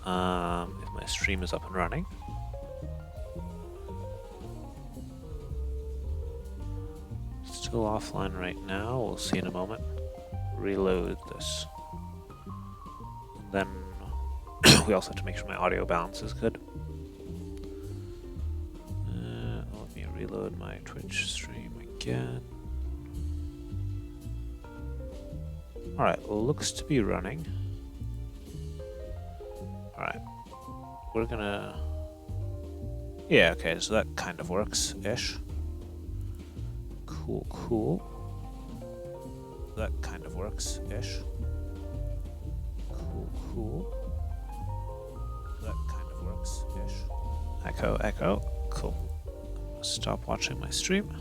if my stream is up and running. Still offline right now. We'll see in a moment. Reload this. And then we also have to make sure my audio balance is good. Let me reload my Twitch stream again. Alright, well, looks to be running. Alright. We're gonna... Yeah, okay, so that kind of works-ish. Cool, cool. That kind of works-ish. Cool, cool. That kind of works-ish. Echo, echo. Cool. Stop watching my stream.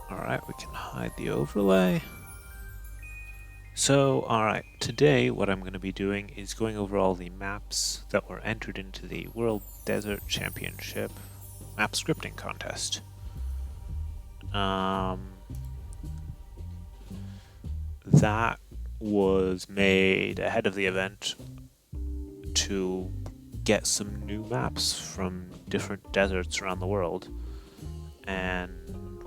Alright, we can hide the overlay. So, alright, today what I'm going to be doing is going over all the maps that were entered into the World Desert Championship map scripting contest. That was made ahead of the event to get some new maps from different deserts around the world. And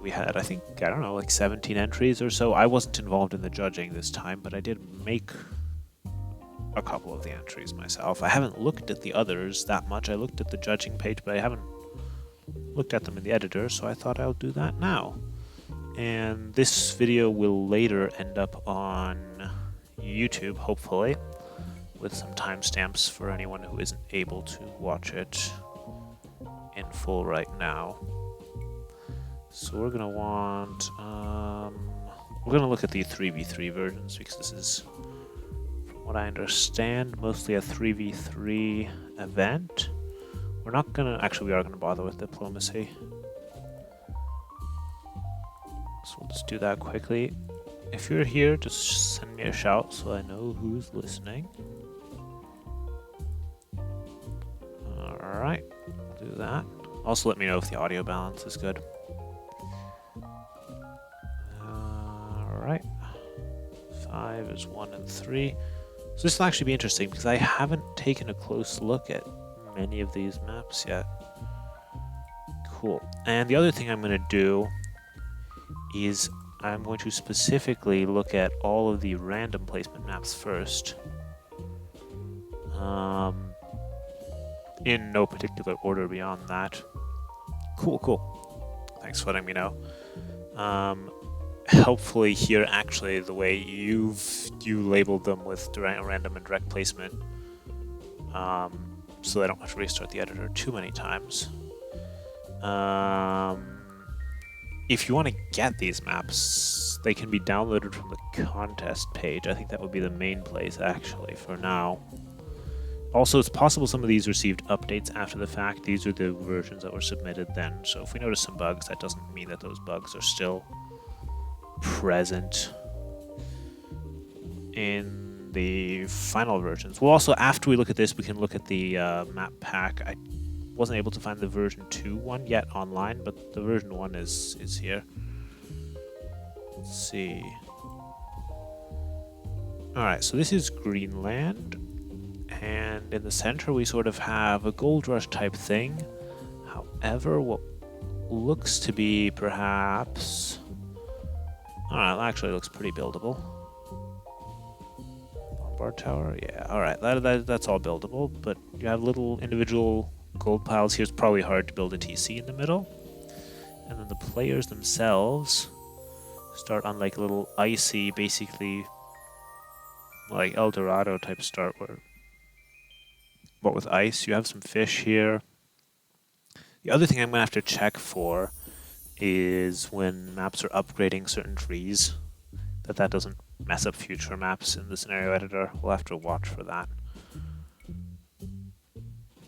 we had, I think, I don't know, like 17 entries or so. I wasn't involved in the judging this time, but I did make a couple of the entries myself. I haven't looked at the others that much. I looked at the judging page, but I haven't looked at them in the editor, so I thought I'll do that now. And this video will later end up on YouTube, hopefully, with some timestamps for anyone who isn't able to watch it in full right now. So we're gonna want, we're gonna look at the 3v3 versions because this is, from what I understand, mostly a 3v3 event. We're not gonna, actually we are gonna bother with diplomacy. So we'll just do that quickly. If you're here, just send me a shout so I know who's listening. Alright, we'll do that. Also let me know if the audio balance is good. Alright. 5 is 1 and 3. So this will actually be interesting because I haven't taken a close look at many of these maps yet. Cool. And the other thing I'm going to do is I'm going to specifically look at all of the random placement maps first. In no particular order beyond that. Cool, cool. Thanks for letting me know. Helpfully here, actually, the way you labeled them with random and direct placement, so I don't have to restart the editor too many times. If you want to get these maps, they can be downloaded from the contest page. I think that would be the main place, actually, for now. Also, it's possible some of these received updates after the fact. These are the versions that were submitted then. So if we notice some bugs, that doesn't mean that those bugs are still present in the final versions. Well, also, after we look at this, we can look at the map pack. I wasn't able to find the version 2 one yet online, but the version 1 is here. Let's see. Alright, so this is Greenland, and in the center we sort of have a gold rush type thing. However, what looks to be perhaps... Alright, that actually looks pretty buildable. Bombard tower, yeah, alright, that's all buildable, but you have little individual gold piles here. It's probably hard to build a TC in the middle. And then the players themselves start on like a little icy, basically like El Dorado type start, but with ice. You have some fish here. The other thing I'm going to have to check for is when maps are upgrading certain trees, that doesn't mess up future maps in the scenario editor. We'll have to watch for that.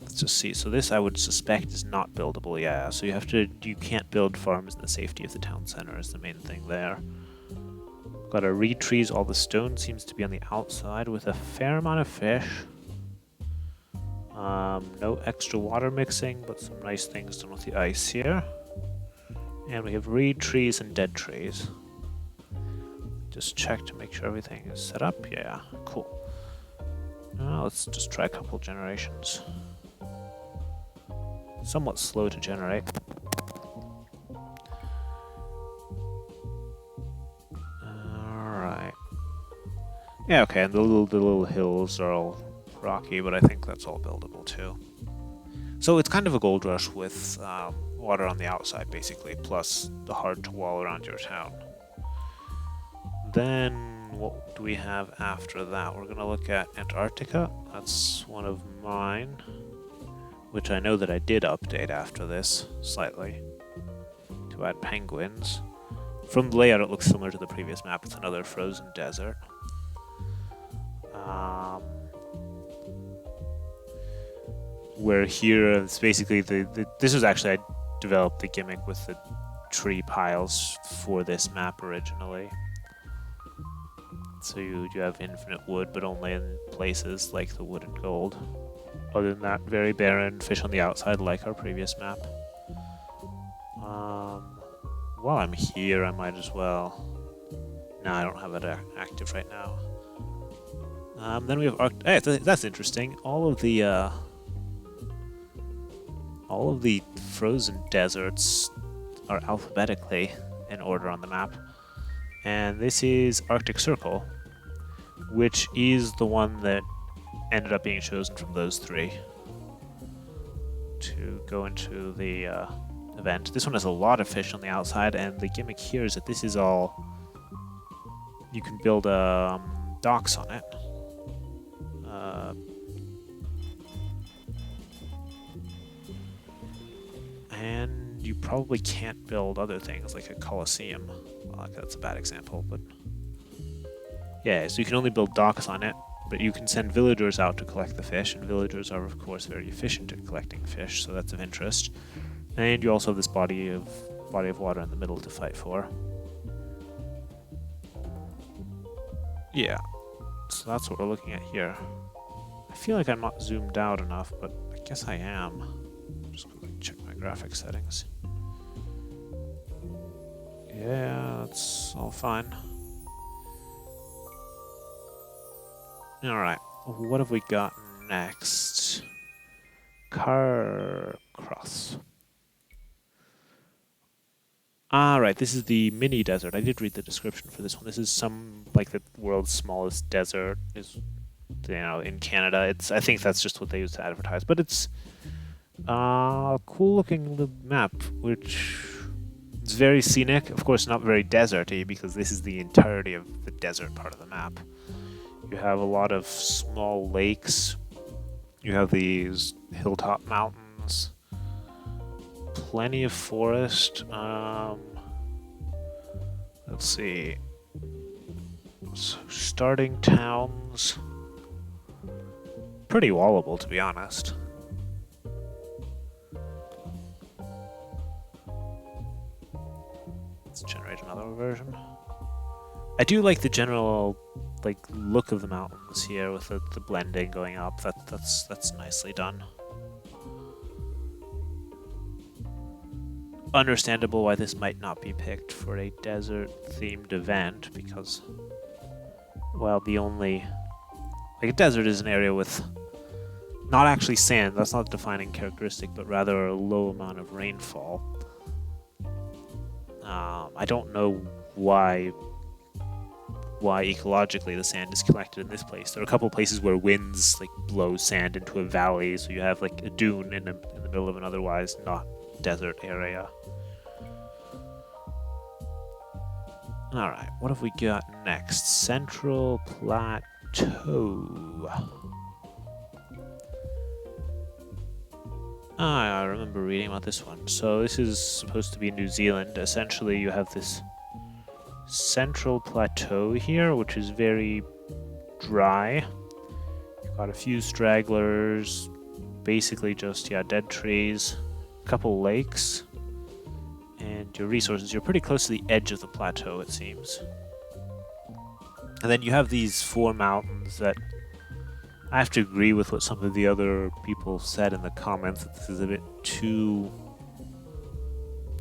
Let's just see. So this I would suspect is not buildable, yeah. So you can't build farms in the safety of the town center is the main thing there. Got a reed trees, all the stone seems to be on the outside with a fair amount of fish. No extra water mixing, but some nice things done with the ice here. And we have reed trees and dead trees. Just check to make sure everything is set up. Yeah, cool. Now let's just try a couple generations. Somewhat slow to generate. Alright. Yeah, okay, and the little hills are all rocky, but I think that's all buildable too. So it's kind of a gold rush with water on the outside, basically, plus the hard wall around your town. Then, what do we have after that? We're going to look at Antarctica. That's one of mine, which I know that I did update after this, slightly, to add penguins. From the layout, it looks similar to the previous map. It's another frozen desert. Where here, it's basically this was actually, I developed the gimmick with the tree piles for this map originally. So you have infinite wood, but only in places like the wood and gold. Other than that, very barren, fish on the outside like our previous map. While I'm here, I might as well... No, I don't have it active right now. Then we have hey, that's interesting. All of the frozen deserts are alphabetically in order on the map. And this is Arctic Circle, which is the one that ended up being chosen from those three to go into the event. This one has a lot of fish on the outside, and the gimmick here is that this is all... You can build docks on it. And you probably can't build other things like a Colosseum. Well, that's a bad example, but... Yeah, so you can only build docks on it, but you can send villagers out to collect the fish, and villagers are, of course, very efficient at collecting fish, so that's of interest. And you also have this body of water in the middle to fight for. Yeah, so that's what we're looking at here. I feel like I'm not zoomed out enough, but I guess I am. Just quickly check my graphic settings. Yeah, that's all fine. Alright, what have we got next? Carcross. Right, this is the mini desert. I did read the description for this one. This is like the world's smallest desert is, in Canada. I think that's just what they use to advertise, but it's a cool looking map, which is very scenic. Of course, not very deserty, because this is the entirety of the desert part of the map. You have a lot of small lakes. You have these hilltop mountains. Plenty of forest. Let's see. So starting towns. Pretty wallable, to be honest. Let's generate another version. I do like the general look of the mountains here with the blending going up. That's nicely done. Understandable why this might not be picked for a desert-themed event, because, well, a desert is an area with not actually sand, that's not a defining characteristic, but rather a low amount of rainfall. I don't know why ecologically the sand is collected in this place. There are a couple of places where winds blow sand into a valley, so you have a dune in the middle of an otherwise not desert area. Alright, what have we got next? Central Plateau. I remember reading about this one. So this is supposed to be New Zealand. Essentially, you have this Central Plateau here, which is very dry. You've got a few stragglers, basically just, dead trees, a couple lakes, and your resources. You're pretty close to the edge of the plateau, it seems. And then you have these 4 mountains that I have to agree with what some of the other people said in the comments, that this is a bit too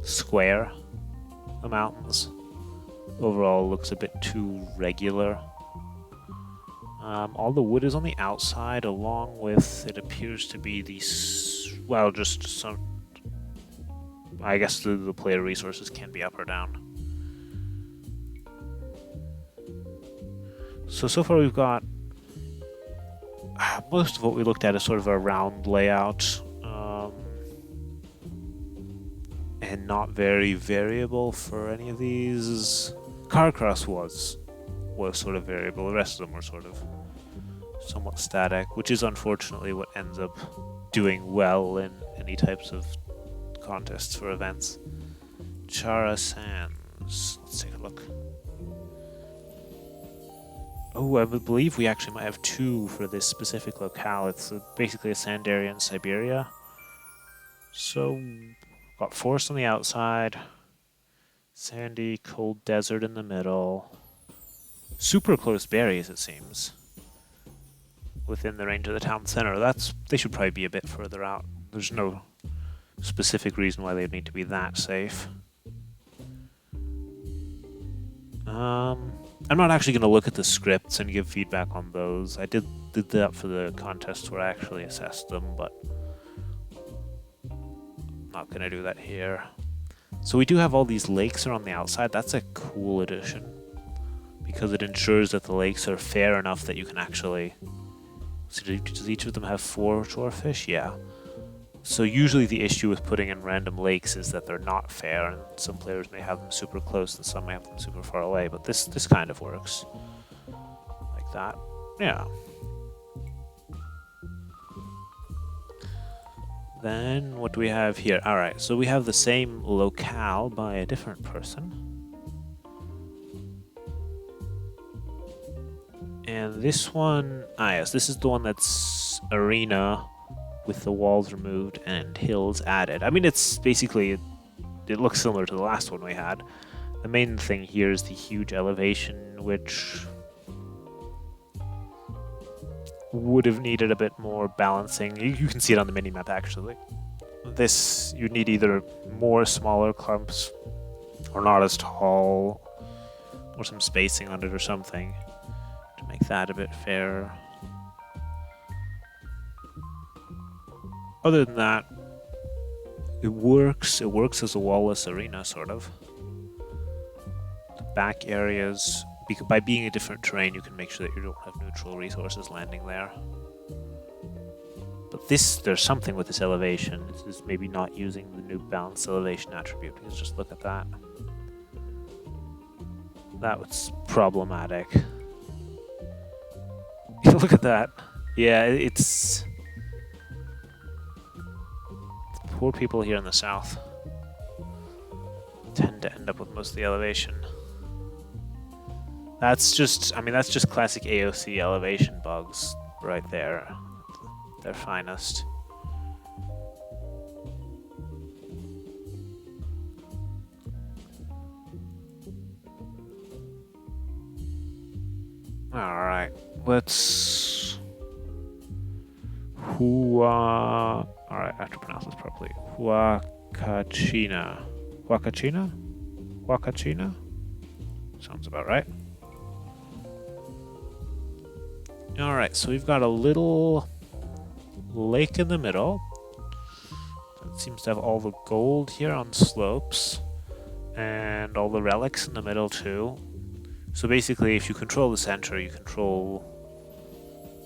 square. the mountains. Overall, looks a bit too regular. All the wood is on the outside, along with, it appears to be these, well, just some, I guess the player resources can be up or down. So far we've got, most of what we looked at is sort of a round layout, and not very variable for any of these. Carcross was sort of variable, the rest of them were sort of somewhat static, which is unfortunately what ends up doing well in any types of contests for events. Chara Sands, let's take a look. Oh, I believe we actually might have two for this specific locale. It's basically a sand area in Siberia. So, got forest on the outside, sandy, cold desert in the middle. Super close berries, it seems, within the range of the town center. They should probably be a bit further out. There's no specific reason why they'd need to be that safe. I'm not actually going to look at the scripts and give feedback on those. I did that for the contest where I actually assessed them, but I'm not going to do that here. So we do have all these lakes around the outside. That's a cool addition, because it ensures that the lakes are fair enough that you can actually... So does each of them have 4 shorefish? Yeah. So usually the issue with putting in random lakes is that they're not fair, and some players may have them super close and some may have them super far away, but this kind of works. Like that. Yeah. Then what do we have here? Alright, so we have the same locale by a different person. And this one, yes, this is the one that's arena with the walls removed and hills added. I mean, it's basically, it looks similar to the last one we had. The main thing here is the huge elevation, which would have needed a bit more balancing. You can see it on the minimap actually. This, you need either more smaller clumps or not as tall, or some spacing on it or something to make that a bit fairer. Other than that, it works as a wall-less arena, sort of. The back areas, by being a different terrain, you can make sure that you don't have neutral resources landing there. But there's something with this elevation. This is maybe not using the new balanced elevation attribute. Let's just look at that. That was problematic. Look at that. Yeah, it's... Poor people here in the south tend to end up with most of the elevation. That's just, I mean, that's just classic AOC elevation bugs right there. Their finest. Alright, let's... Alright, I have to pronounce this properly. Huacachina. Huacachina? Huacachina? Sounds about right. Alright, so we've got a little lake in the middle. It seems to have all the gold here on slopes, and all the relics in the middle too. So basically, if you control the center, you control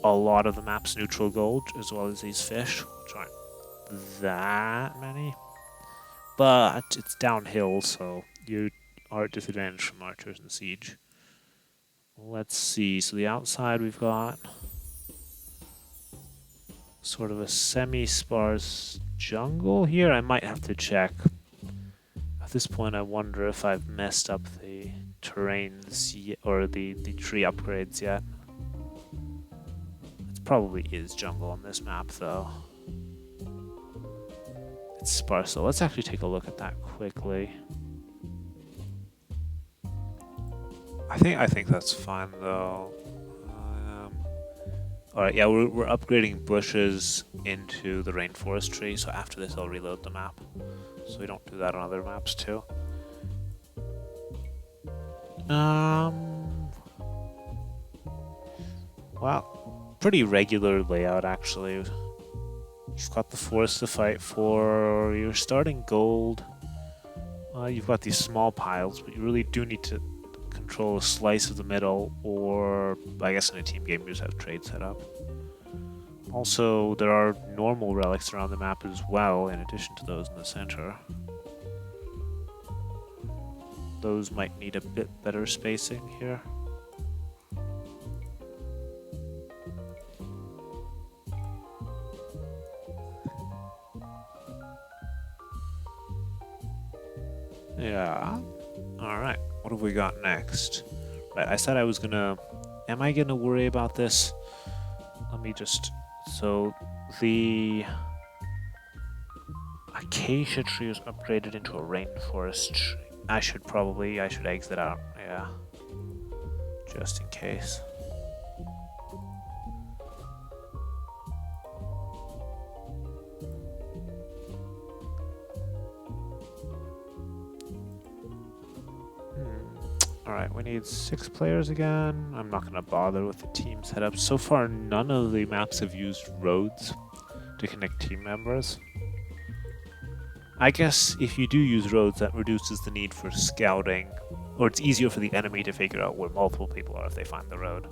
a lot of the map's neutral gold, as well as these fish, which aren't that many. But it's downhill, so you are at disadvantage from archers and siege. Let's see, so the outside we've got sort of a semi-sparse jungle here. I might have to check. At this point I wonder if I've messed up the terrains or the tree upgrades yet. It probably is jungle on this map though. It's sparse, so let's actually take a look at that quickly. I think that's fine though. Alright, yeah, we're upgrading bushes into the rainforest tree, so after this I'll reload the map. So we don't do that on other maps too. Well, pretty regular layout actually. You've got the forest to fight for. You're starting gold. You've got these small piles, but you really do need to control a slice of the middle, or I guess in a team game you just have trade set up. Also, there are normal relics around the map as well, in addition to those in the center. Those might need a bit better spacing here. Yeah. Alright, what have we got next? Right, I said I was gonna... Am I gonna worry about this? Let me just... So, the... acacia tree was upgraded into a rainforest tree. I should exit out, yeah. Just in case. Alright, we need 6 players again. I'm not going to bother with the team setup. So far, none of the maps have used roads to connect team members. I guess if you do use roads, that reduces the need for scouting, or it's easier for the enemy to figure out where multiple people are if they find the road.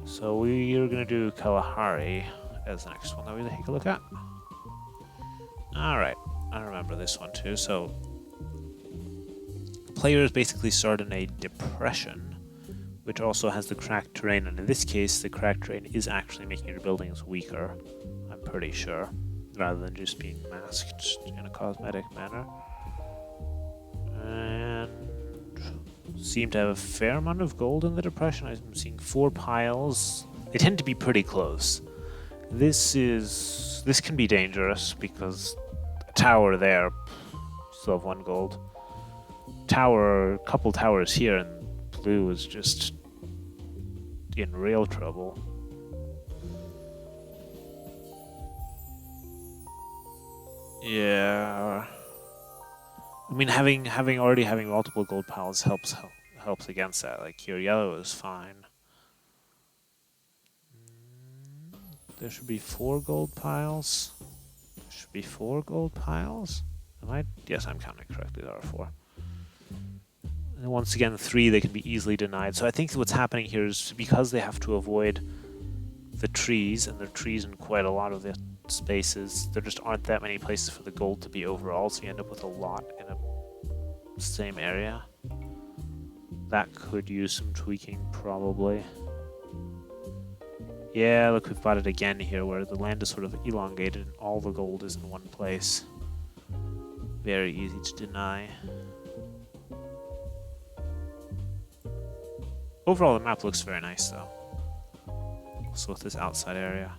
So we are going to do Kalahari as the next one that we take a look at. Alright, I remember this one too. So players basically start in a depression, which also has the cracked terrain, and in this case the cracked terrain is actually making your buildings weaker, I'm pretty sure, rather than just being masked in a cosmetic manner. And seem to have a fair amount of gold in the depression. I'm seeing 4 piles. They tend to be pretty close. This can be dangerous because a tower there, still have 1 gold. Couple towers here, and blue is just in real trouble. Yeah. I mean, having multiple gold piles helps against that. Like here, yellow is fine. There should be 4 gold piles. There should be 4 gold piles. Yes, I'm counting correctly. There are 4. And once again, 3 they can be easily denied. So I think what's happening here is because they have to avoid the trees, and there are trees in quite a lot of the spaces, there just aren't that many places for the gold to be overall, so you end up with a lot in a same area. That could use some tweaking, probably. Yeah, look, we've got it again here, where the land is sort of elongated and all the gold is in one place. Very easy to deny. Overall, the map looks very nice, though. Also with this outside area.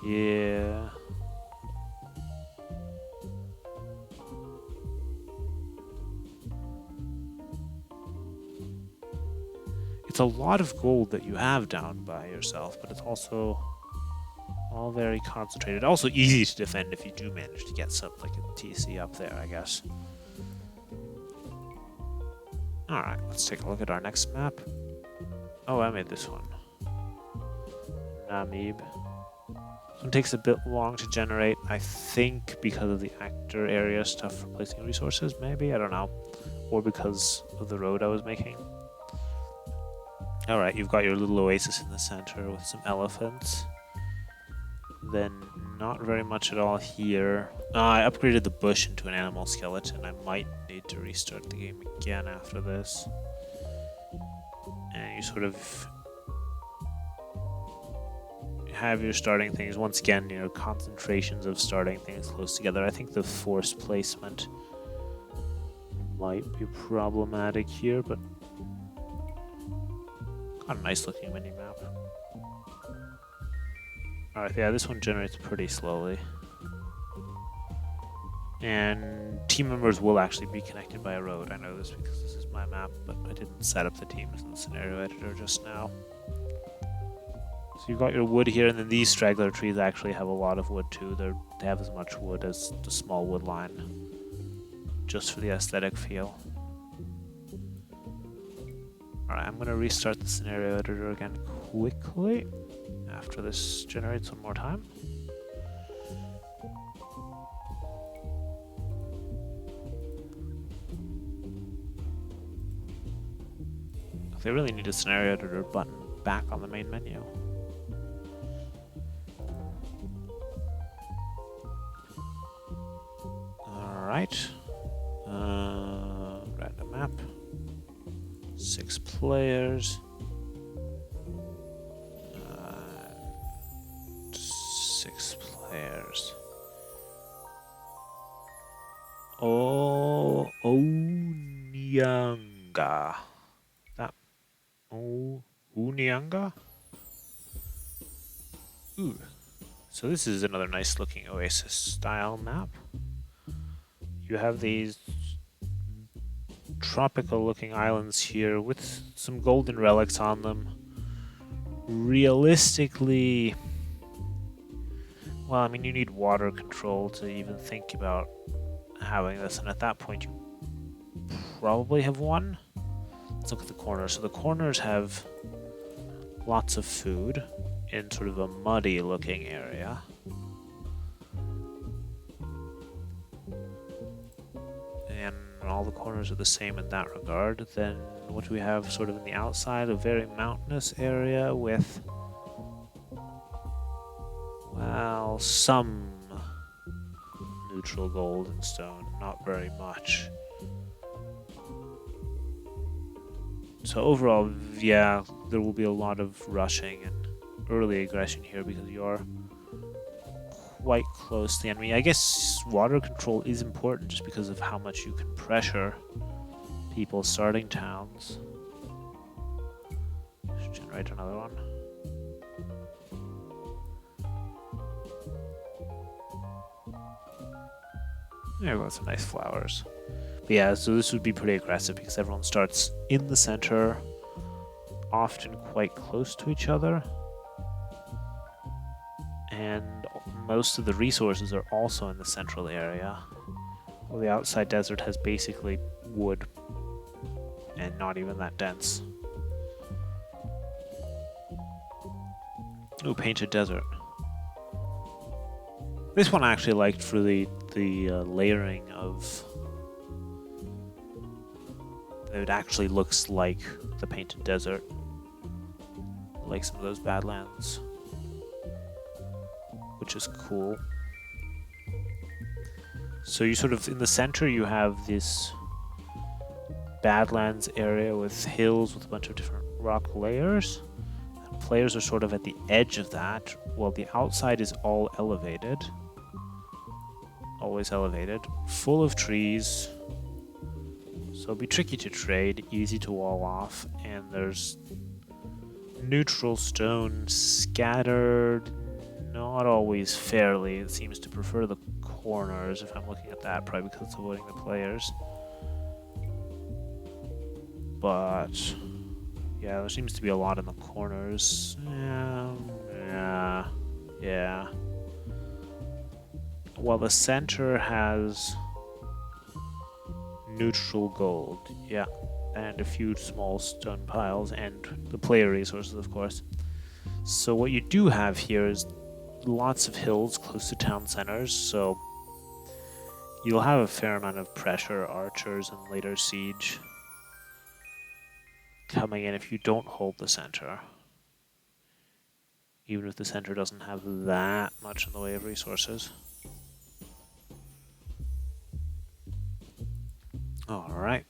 Yeah. It's a lot of gold that you have down by yourself, but it's also all very concentrated. Also easy to defend if you do manage to get something like a TC up there, I guess. Alright, let's take a look at our next map. Oh, I made this one. Namib. This one takes a bit long to generate, I think because of the actor area stuff for placing resources, maybe? I don't know. Or because of the road I was making. Alright, you've got your little oasis in the center with some elephants. Then not very much at all here. I upgraded the bush into an animal skeleton. I might need to restart the game again after this. And you sort of have your starting things. Once again, you know, concentrations of starting things close together. I think the force placement might be problematic here, but got a nice looking mini map. Alright, yeah, this one generates pretty slowly. And team members will actually be connected by a road. I know this because this is my map, but I didn't set up the teams in the scenario editor just now. So you got your wood here, and then these straggler trees actually have a lot of wood too. They have as much wood as the small wood line, just for the aesthetic feel. Alright, I'm gonna restart the scenario editor again quickly after this generates one more time. They really need a scenario editor button back on the main menu. Alright. Random map. 6 players. 6 players. Oh, Onyanga. Oh, Unyanga? Ooh. So this is another nice looking Oasis style map. You have these tropical looking islands here with some golden relics on them. Realistically, well, I mean, you need water control to even think about having this, and at that point you probably have one. Let's look at the corners. So the corners have lots of food in sort of a muddy looking area. And all the corners are the same in that regard. Then what do we have sort of in the outside? A very mountainous area with, well, some neutral gold and stone, not very much. So overall, yeah, there will be a lot of rushing and early aggression here because you are quite close to the enemy. I guess water control is important just because of how much you can pressure people starting towns. Should generate another one. There we go, some nice flowers. But yeah, so this would be pretty aggressive because everyone starts in the center, often quite close to each other. And most of the resources are also in the central area. Well, the outside desert has basically wood and not even that dense. Ooh, painted desert. This one I actually liked for the layering of. It actually looks like the painted desert, like some of those Badlands, which is cool. So you sort of, in the center you have this Badlands area with hills with a bunch of different rock layers. And players are sort of at the edge of that, while the outside is all elevated. Always elevated, full of trees. So it'll be tricky to trade, easy to wall off, and there's neutral stone scattered, not always fairly. It seems to prefer the corners, if I'm looking at that, probably because it's avoiding the players. But yeah, there seems to be a lot in the corners. Yeah. While the center has neutral gold, yeah, and a few small stone piles, and the player resources, of course. So what you do have here is lots of hills close to town centers, so you'll have a fair amount of pressure, archers, and later siege coming in if you don't hold the center. Even if the center doesn't have that much in the way of resources. Alright.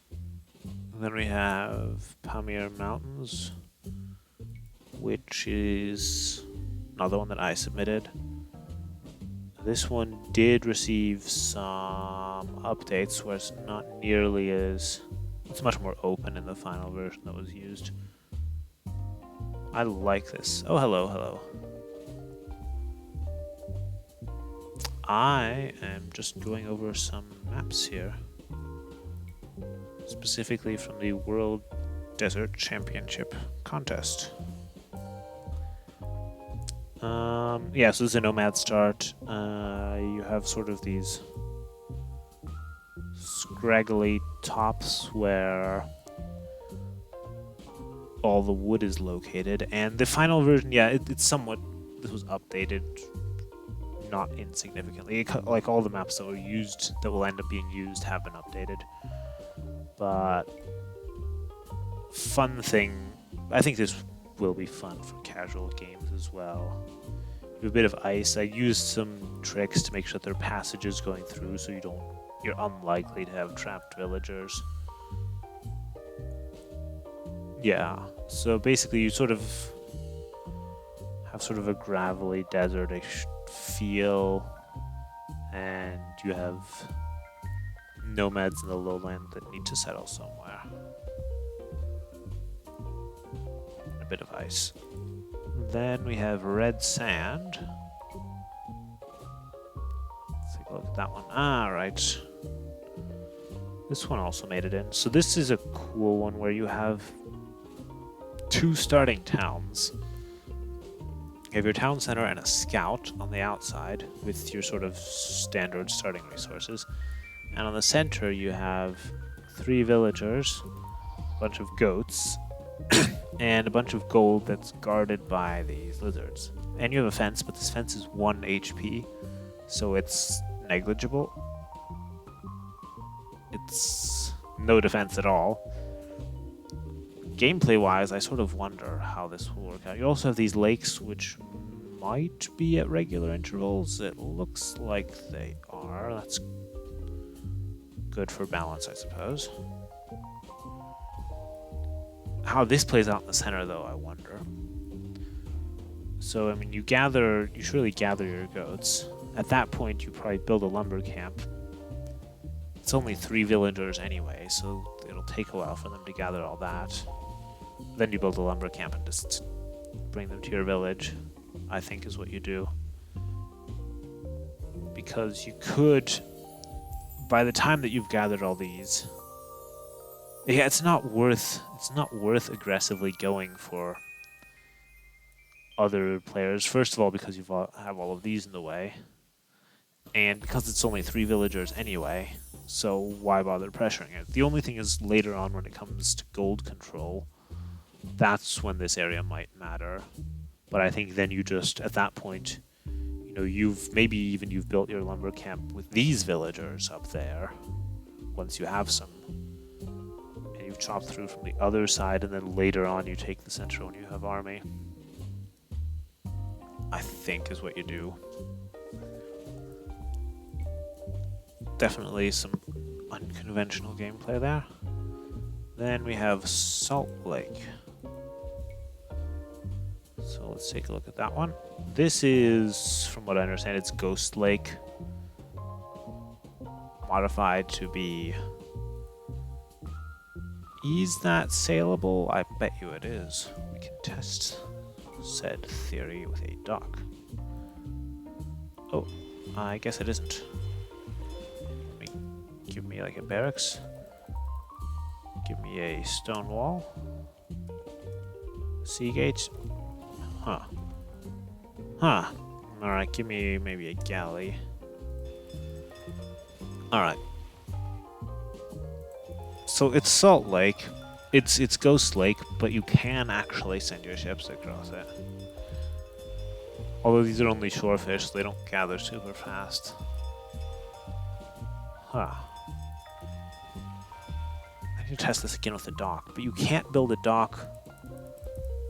Then we have Pamir Mountains, which is another one that I submitted. This one did receive some updates where it's not nearly as... It's much more open in the final version that was used. I like this. Oh, hello. I am just going over some maps here. Specifically from the World Desert Championship Contest. Yeah, so this is a nomad start. You have sort of these scraggly tops where all the wood is located, and the final version, yeah, it's somewhat, this was updated not insignificantly. Like all the maps that were used, that will end up being used, have been updated. But fun thing, I think this will be fun for casual games as well. You have a bit of ice. I used some tricks to make sure there are passages going through, so you're unlikely to have trapped villagers. Yeah, so basically you sort of have sort of a gravelly desert-ish feel, and you have nomads in the lowland that need to settle somewhere. A bit of ice. Then we have red sand. Let's take a look at that one. Ah, right. This one also made it in. So this is a cool one where you have 2 starting towns. You have your town center and a scout on the outside with your sort of standard starting resources. And on the center you have 3 villagers, a bunch of goats, and a bunch of gold that's guarded by these lizards. And you have a fence, but this fence is 1 HP, so it's negligible. It's no defense at all. Gameplay-wise, I sort of wonder how this will work out. You also have these lakes, which might be at regular intervals. It looks like they are. That's good for balance, I suppose. How this plays out in the center, though, I wonder. So, I mean, you surely gather your goats. At that point, you probably build a lumber camp. It's only 3 villagers anyway, so it'll take a while for them to gather all that. Then you build a lumber camp and just bring them to your village, I think is what you do. Because you could, by the time that you've gathered all these, yeah, it's not worth aggressively going for other players. First of all, because you have all of these in the way, and because it's only 3 villagers anyway, so why bother pressuring it? The only thing is later on when it comes to gold control, that's when this area might matter. But I think then you just, at that point, you know, you've built your lumber camp with these villagers up there, once you have some. And you've chopped through from the other side, and then later on you take the center when you have army. I think is what you do. Definitely some unconventional gameplay there. Then we have Salt Lake. So let's take a look at that one. This is, from what I understand, it's Ghost Lake. Modified to be... Is that saleable? I bet you it is. We can test said theory with a dock. Oh, I guess it isn't. Give me like a barracks. Give me a stone wall. Sea gate. Huh. Huh. Alright, give me maybe a galley. Alright. So it's Salt Lake. It's Ghost Lake, but you can actually send your ships across it. Although these are only shorefish, so they don't gather super fast. Huh. I need to test this again with a dock, but you can't build a dock.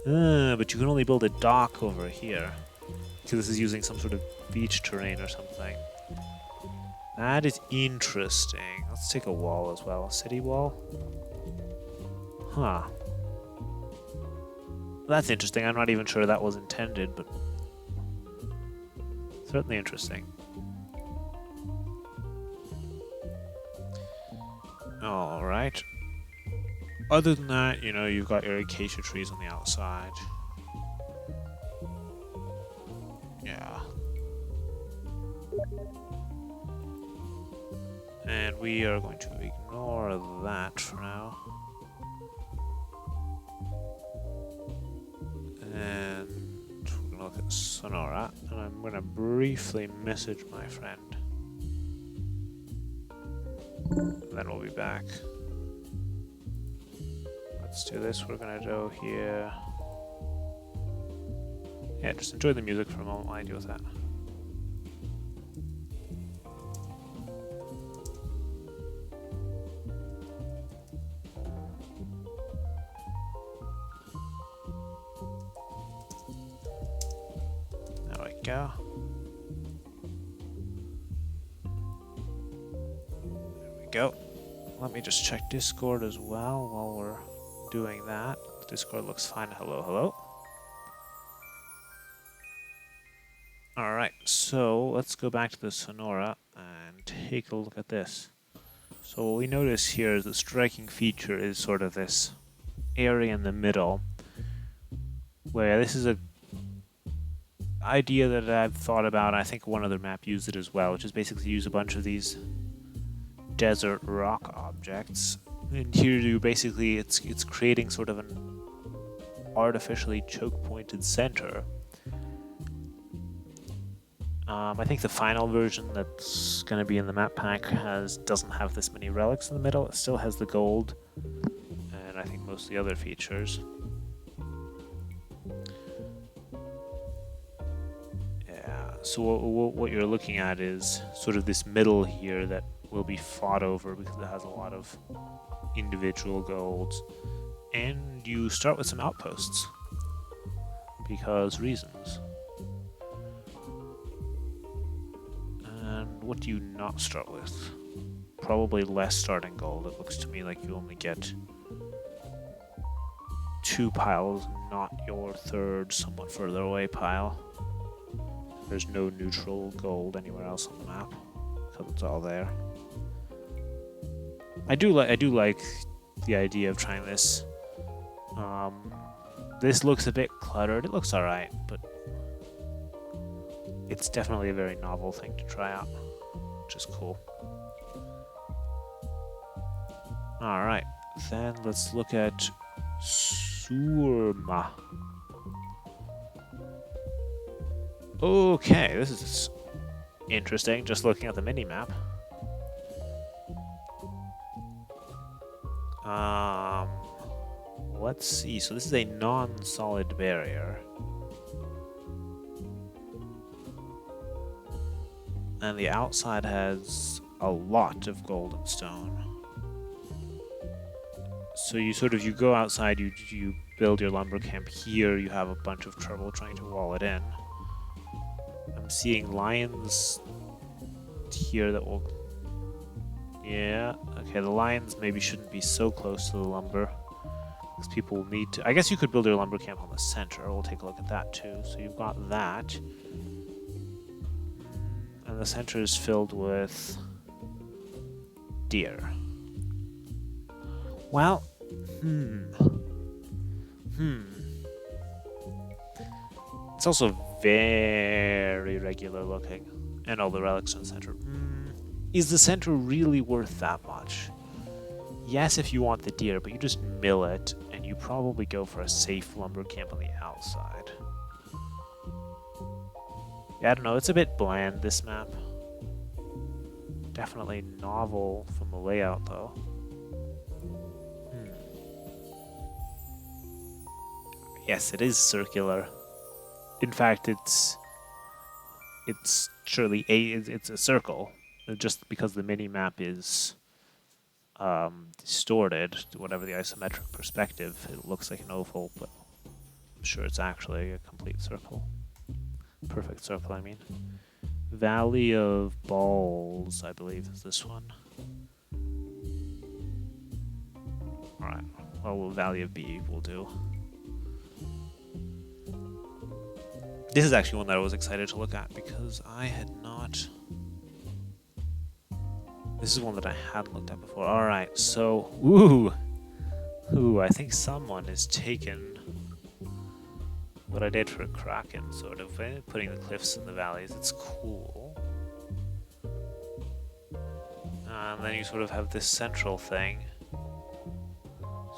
But you can only build a dock over here. Because this is using some sort of beach terrain or something. That is interesting. Let's take a wall as well. A city wall? Huh. That's interesting. I'm not even sure that was intended, but certainly interesting. Alright. Other than that, you know, you've got your acacia trees on the outside. Yeah. And we are going to ignore that for now. And we're going to look at Sonora, and I'm going to briefly message my friend. Then we'll be back. Let's do this. We're going to go here. Yeah, just enjoy the music for a moment while I deal with that. There we go. There we go. Let me just check Discord as well while we're doing that. Discord looks fine. Hello, hello. Alright, so let's go back to the Sonora and take a look at this. So what we notice here is the striking feature is sort of this area in the middle, where this is a idea that I've thought about. I think one other map used it as well, which is basically use a bunch of these desert rock objects. And here you basically, it's creating sort of an artificially choke-pointed center. I think the final version that's going to be in the map pack doesn't have this many relics in the middle. It still has the gold, and I think most of the other features. Yeah, so what you're looking at is sort of this middle here that will be fought over because it has a lot of individual golds. And you start with some outposts, because reasons. And what do you not start with? Probably less starting gold. It looks to me like you only get 2 piles, not your third, somewhat further away pile. There's no neutral gold anywhere else on the map, because it's all there. I do like the idea of trying this. This looks a bit cluttered. It looks alright, but it's definitely a very novel thing to try out, which is cool. Alright, then let's look at Surma. Okay, this is interesting, just looking at the mini-map. Let's see, so this is a non-solid barrier. And the outside has a lot of gold and stone. So you go outside, you build your lumber camp here, you have a bunch of trouble trying to wall it in. I'm seeing lions here that will... Yeah, okay, the lions maybe shouldn't be so close to the lumber, because people will need to... I guess you could build your lumber camp on the center, we'll take a look at that too. So you've got that. And the center is filled with deer. Well, It's also very regular looking, and all the relics in the center. Is the center really worth that much? Yes, if you want the deer, but you just mill it, and you probably go for a safe lumber camp on the outside. Yeah, I don't know, it's a bit bland, this map. Definitely novel from the layout, though. Yes, it is circular. In fact, it's surely it's a circle. Just because the mini-map is distorted, whatever the isometric perspective, it looks like an oval, but I'm sure it's actually a complete circle. Perfect circle, I mean. Valley of Balls, I believe, is this one. Alright, well, Valley of B will do. This is actually one that I was excited to look at because I had not... This is one that I hadn't looked at before. Alright, so... Ooh, I think someone has taken what I did for Kraken, sort of, putting the cliffs in the valleys. It's cool. And then you sort of have this central thing.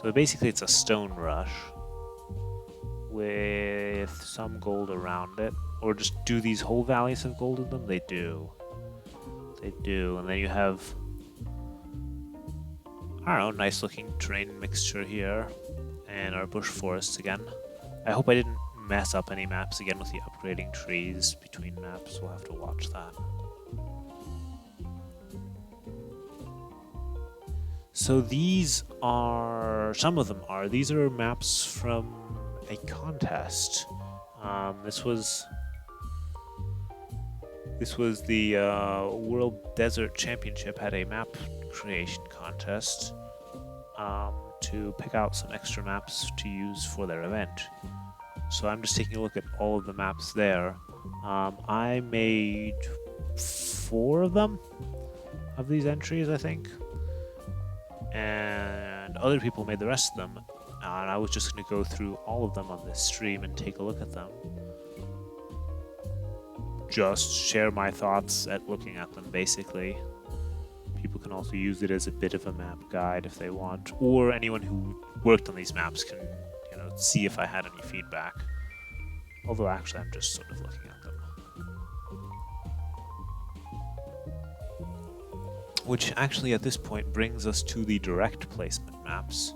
So basically it's a stone rush with some gold around it. Or just do these whole valleys have gold in them? They do. They do. And then you have, I don't know, nice looking terrain mixture here. And our bush forests again. I hope I didn't mess up any maps again with the upgrading trees between maps. We'll have to watch that. So these are, some of them are, these are maps from a contest. This was the World Desert Championship had a map creation contest to pick out some extra maps to use for their event. So I'm just taking a look at all of the maps there. I made 4 of them, of these entries, I think. And other people made the rest of them. And I was just going to go through all of them on this stream and take a look at them. Just share my thoughts at looking at them, basically. People can also use it as a bit of a map guide if they want. Or anyone who worked on these maps can, you know, see if I had any feedback. Although actually I'm just sort of looking at them. Which actually at this point brings us to the direct placement maps.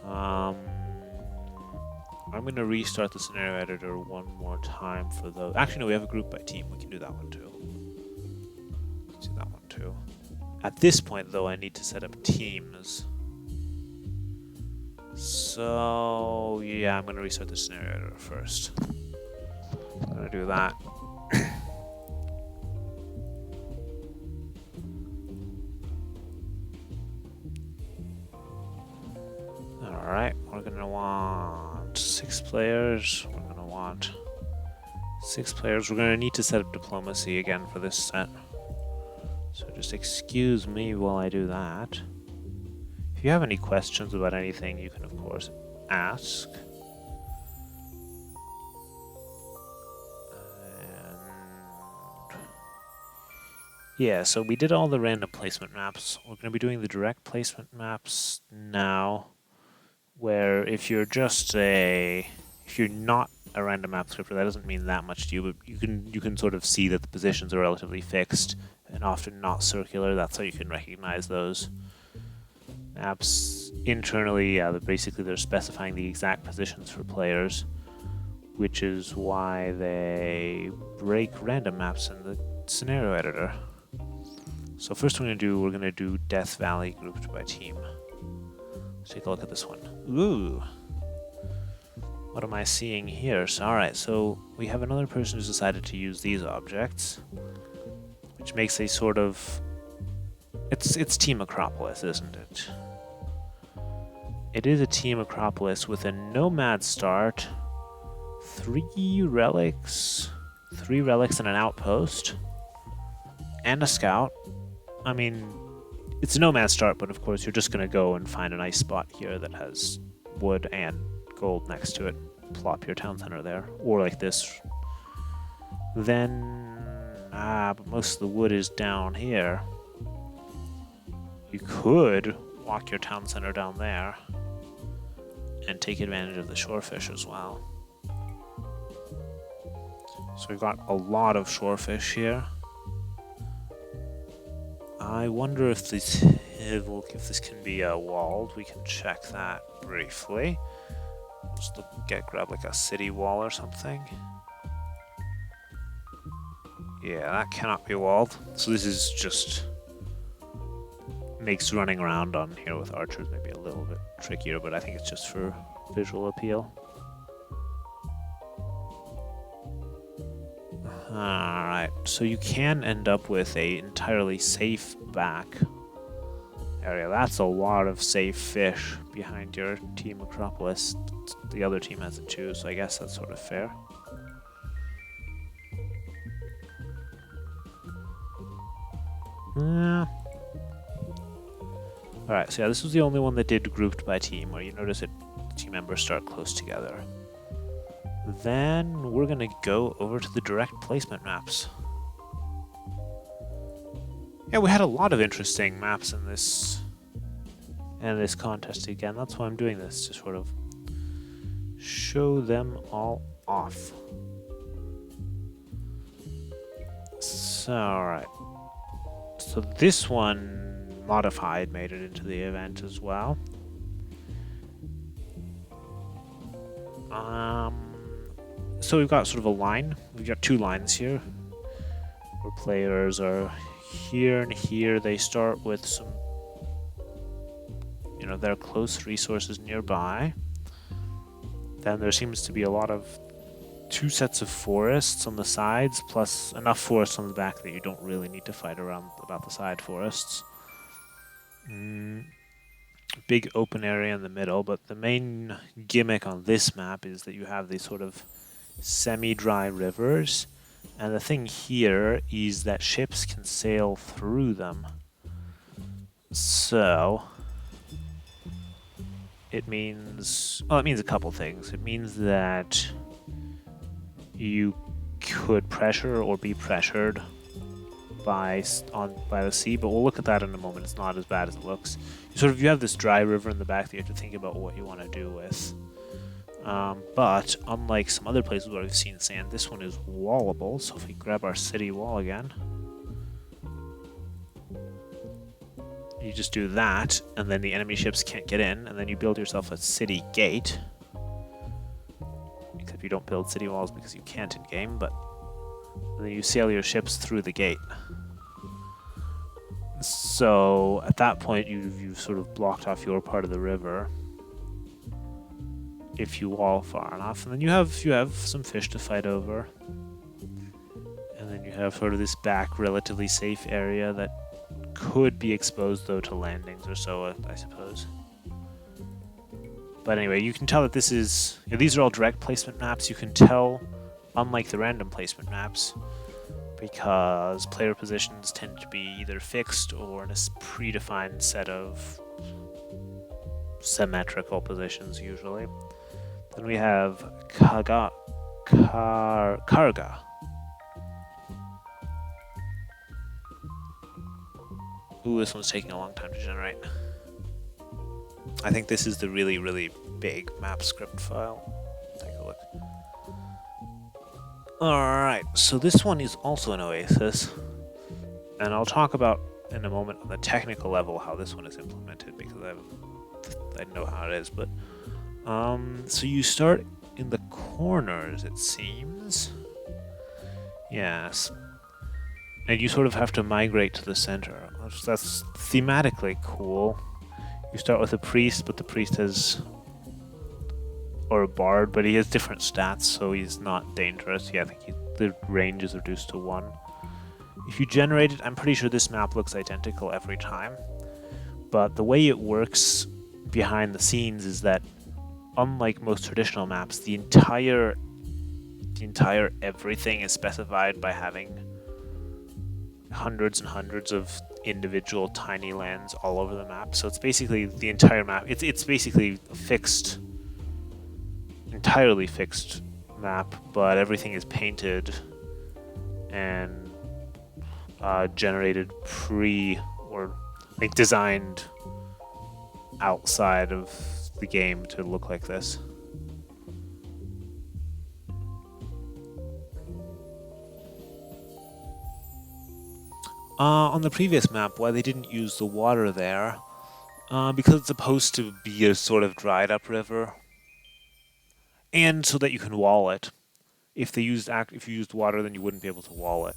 I'm going to restart the scenario editor one more time for those. Actually, no, we have a group by team. We can do that one too. Let's do that one too. At this point, though, I need to set up teams. So, yeah, I'm going to restart the scenario editor first. I'm going to do that. Alright, we're going to want 6 players. We're going to want 6 players. We're going to need to set up diplomacy again for this set. So just excuse me while I do that. If you have any questions about anything, you can of course ask. Yeah, so we did all the random placement maps. We're going to be doing the direct placement maps now, where if you're not a random map scripter, that doesn't mean that much to you, but you can sort of see that the positions are relatively fixed and often not circular. That's how you can recognize those maps internally. Yeah, basically they're specifying the exact positions for players, which is why they break random maps in the scenario editor. So first we're going to do Death Valley grouped by team. Let's take a look at this one. Ooh! What am I seeing here? So, alright, so we have another person who's decided to use these objects, which makes a sort of... It's Team Acropolis, isn't it? It is a Team Acropolis with a nomad start, 3 relics and an outpost, and a scout. I mean, it's a nomad start, but of course you're just going to go and find a nice spot here that has wood and gold next to it. Plop your town center there, or like this. Then, but most of the wood is down here. You could walk your town center down there and take advantage of the shorefish as well. So we've got a lot of shorefish here. I wonder if this can be walled. We can check that briefly. Just grab like a city wall or something. Yeah, that cannot be walled. So this is just makes running around on here with archers maybe a little bit trickier, but I think it's just for visual appeal. Alright, so you can end up with a entirely safe back area. That's a lot of safe fish behind your Team Acropolis. The other team has it too, so I guess that's sort of fair. Alright, so yeah, this was the only one that did grouped by team, where you notice it, team members start close together. Then we're gonna go over to the direct placement maps. Yeah, we had a lot of interesting maps in this contest again. That's why I'm doing this, to sort of show them all off. So, alright. So this one, modified, made it into the event as well. So we've got sort of a line. We've got two lines here, where players are here and here. They start with some, you know, their close resources nearby. Then there seems to be a lot of two sets of forests on the sides, plus enough forests on the back that you don't really need to fight around about the side forests. Big open area in the middle, but the main gimmick on this map is that you have these sort of semi-dry rivers, and the thing here is that ships can sail through them. So it means, well, it means a couple things. It means that you could pressure or be pressured by the sea, but we'll look at that in a moment. It's not as bad as it looks. You have this dry river in the back that you have to think about what you want to do with. But unlike some other places where we've seen sand, this one is wallable. So if we grab our city wall again, you just do that, and then the enemy ships can't get in, and then you build yourself a city gate. Except you don't build city walls because you can't in game, but then you sail your ships through the gate. So at that point, you've sort of blocked off your part of the river if you wall far enough, and then you have some fish to fight over, and then you have sort of this back relatively safe area that could be exposed though to landings or so, I suppose. But anyway, you can tell that this is, you know, these are all direct placement maps. You can tell, unlike the random placement maps, because player positions tend to be either fixed or in a predefined set of symmetrical positions usually. Then we have Karga. Ooh, this one's taking a long time to generate. I think this is the really, really big map script file. Take a look. Alright, so this one is also an oasis. And I'll talk about in a moment on the technical level how this one is implemented, because I know how it is, but so you start in the corners, it seems. Yes. And you sort of have to migrate to the center. That's thematically cool. You start with a priest, but the priest has... or a bard, but he has different stats, so he's not dangerous. Yeah, I think the range is reduced to 1. If you generate it, I'm pretty sure this map looks identical every time. But the way it works behind the scenes is that, unlike most traditional maps, the entire everything is specified by having hundreds and hundreds of individual tiny lands all over the map. So it's basically the entire map. It's basically a fixed, entirely fixed map, but everything is painted and generated or like designed outside of the game to look like this. On the previous map, why they didn't use the water there, because it's supposed to be a sort of dried up river, and so that you can wall it. If you used water, then you wouldn't be able to wall it.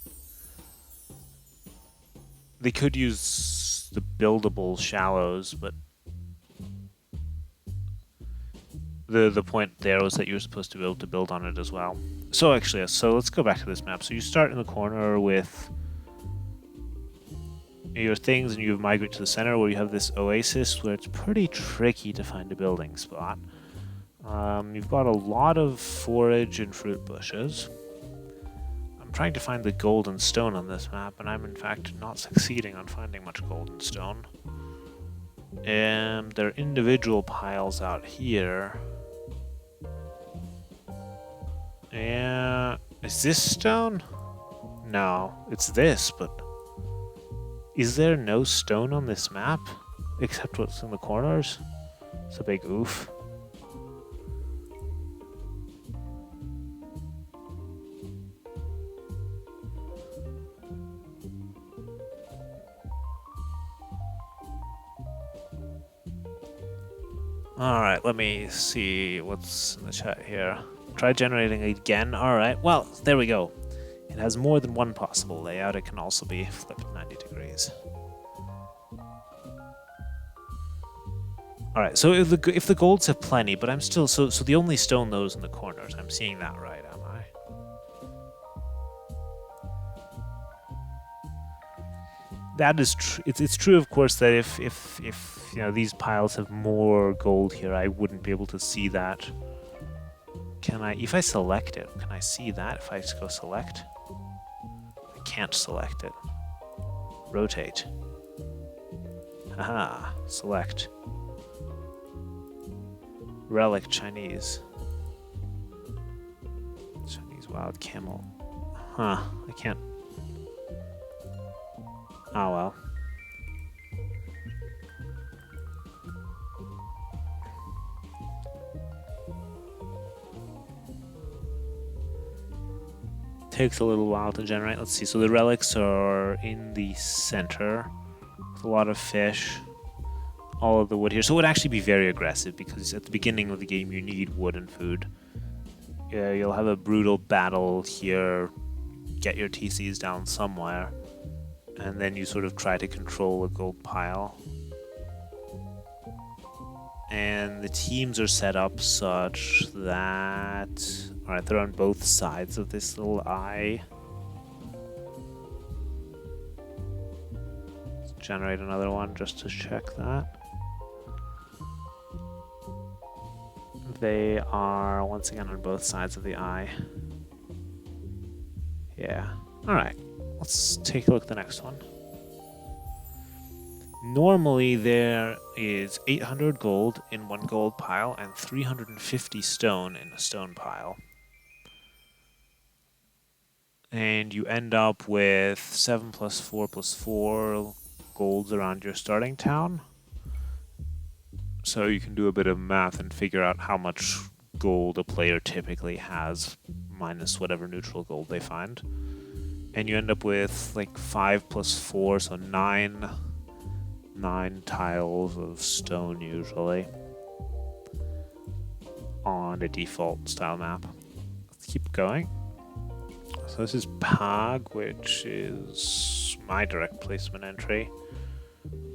They could use the buildable shallows, but the point there was that you were supposed to be able to build on it as well. So actually, so let's go back to this map. So you start in the corner with your things, and you migrate to the center where you have this oasis where it's pretty tricky to find a building spot. You've got a lot of forage and fruit bushes. I'm trying to find the golden stone on this map, and I'm in fact not succeeding on finding much golden stone. And there are individual piles out here. Yeah, is this stone? No, it's this, but is there no stone on this map except what's in the corners? It's a big oof. Alright, let me see what's in the chat here. Try generating again. Alright, well, there we go. It has more than one possible layout. It can also be flipped 90 degrees. Alright, so if the golds have plenty, but I'm still... So the only stone those in the corners. I'm seeing that right, am I? That is true. It's true, of course, that if you know these piles have more gold here, I wouldn't be able to see that. Can I? If I select it, can I see that? If I just go select, I can't select it. Rotate. Haha. Select. Relic Chinese. Chinese wild camel. Huh. I can't. Oh well. Takes a little while to generate. Let's see. So the relics are in the center with a lot of fish. All of the wood here. So it would actually be very aggressive because at the beginning of the game you need wood and food. Yeah, you'll have a brutal battle here. Get your TCs down somewhere. And then you sort of try to control a gold pile. And the teams are set up such that... Alright, they're on both sides of this little eye. Let's generate another one just to check that. They are once again on both sides of the eye. Yeah. Alright. Let's take a look at the next one. Normally there is 800 gold in one gold pile and 350 stone in a stone pile. And you end up with 7 plus 4 plus 4 golds around your starting town. So you can do a bit of math and figure out how much gold a player typically has, minus whatever neutral gold they find. And you end up with like 5 plus 4, so 9 tiles of stone usually on a default style map. Let's keep going. So this is Pag, which is my direct placement entry.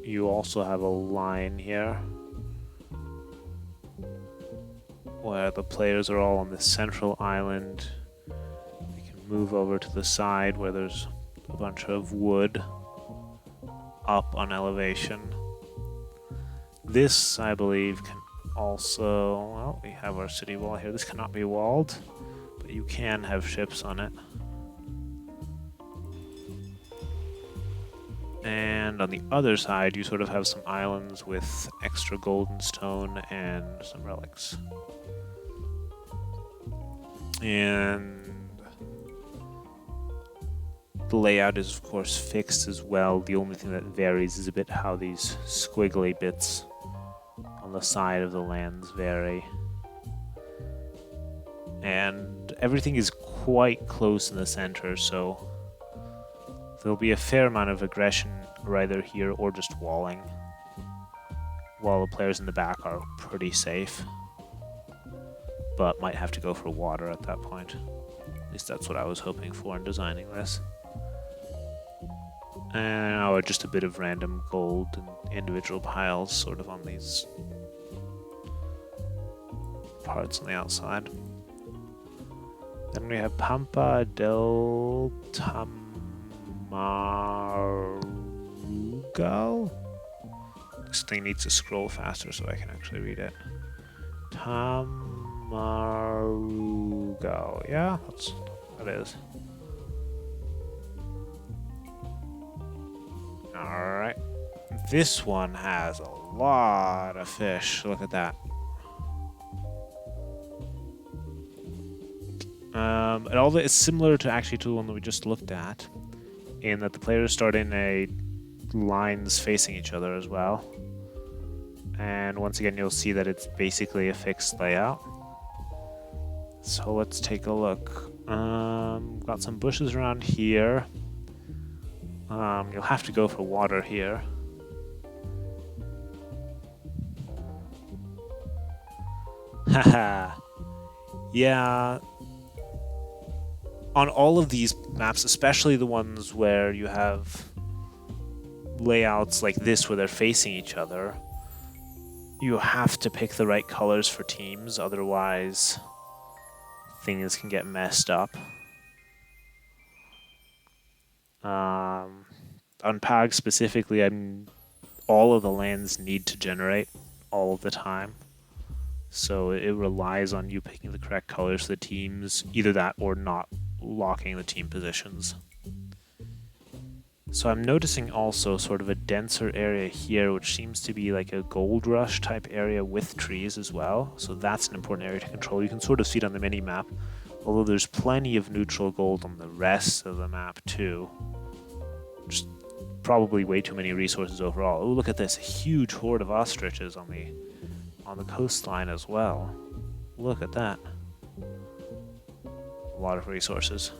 You also have a line here where the players are all on the central island. You can move over to the side where there's a bunch of wood up on elevation. This, I believe, can also... Well, we have our city wall here. This cannot be walled, but you can have ships on it. And on the other side, you sort of have some islands with extra golden stone and some relics. And the layout is, of course, fixed as well. The only thing that varies is a bit how these squiggly bits on the side of the lands vary. And everything is quite close in the center, so there'll be a fair amount of aggression either here or just walling, while the players in the back are pretty safe, but might have to go for water at that point. At least that's what I was hoping for in designing this. And now just a bit of random gold and individual piles sort of on these parts on the outside. Then we have Pampa del Tamarugal. This thing needs to scroll faster so I can actually read it. Tamarugal. Yeah, that's what it is. Alright. This one has a lot of fish. Look at that. And all that is similar to actually to the one that we just looked at, in that the players start in a lines facing each other as well. And once again, you'll see that it's basically a fixed layout. So let's take a look. Got some bushes around here. You'll have to go for water here. Haha. Yeah. On all of these maps, especially the ones where you have layouts like this where they're facing each other, you have to pick the right colors for teams, otherwise things can get messed up. On PAG specifically, all of the lands need to generate all of the time. So it relies on you picking the correct colors for the teams, either that or not locking the team positions. So I'm noticing also sort of a denser area here, which seems to be like a gold rush type area with trees as well. So that's an important area to control. You can sort of see it on the mini map, although there's plenty of neutral gold on the rest of the map too. Just probably way too many resources overall. Oh, look at this, a huge horde of ostriches on the coastline as well. Look at that. A lot of resources.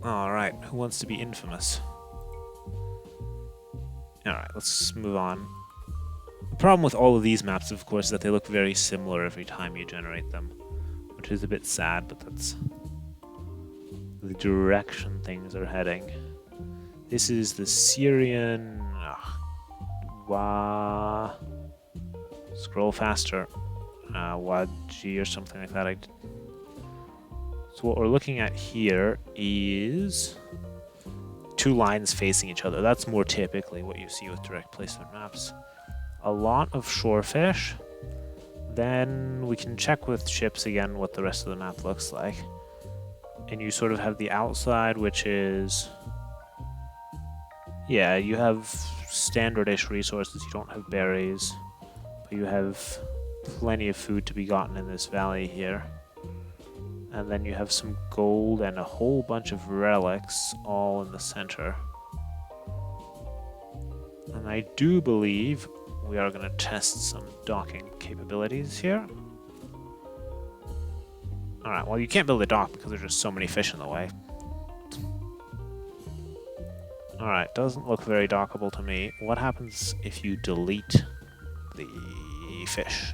Alright, who wants to be infamous? Alright, let's move on. The problem with all of these maps, of course, is that they look very similar every time you generate them, which is a bit sad, but that's the direction things are heading. This is the Syrian... Scroll faster. Waji or something like that. So what we're looking at here is two lines facing each other. That's more typically what you see with direct placement maps. A lot of shorefish. Then we can check with ships again what the rest of the map looks like. And you sort of have the outside, which is... yeah, you have standardish resources. You don't have berries, but you have plenty of food to be gotten in this valley here. And then you have some gold and a whole bunch of relics all in the center. And I do believe we are going to test some docking capabilities here. Alright, well you can't build a dock because there's just so many fish in the way. Alright, doesn't look very dockable to me. What happens if you delete the fish?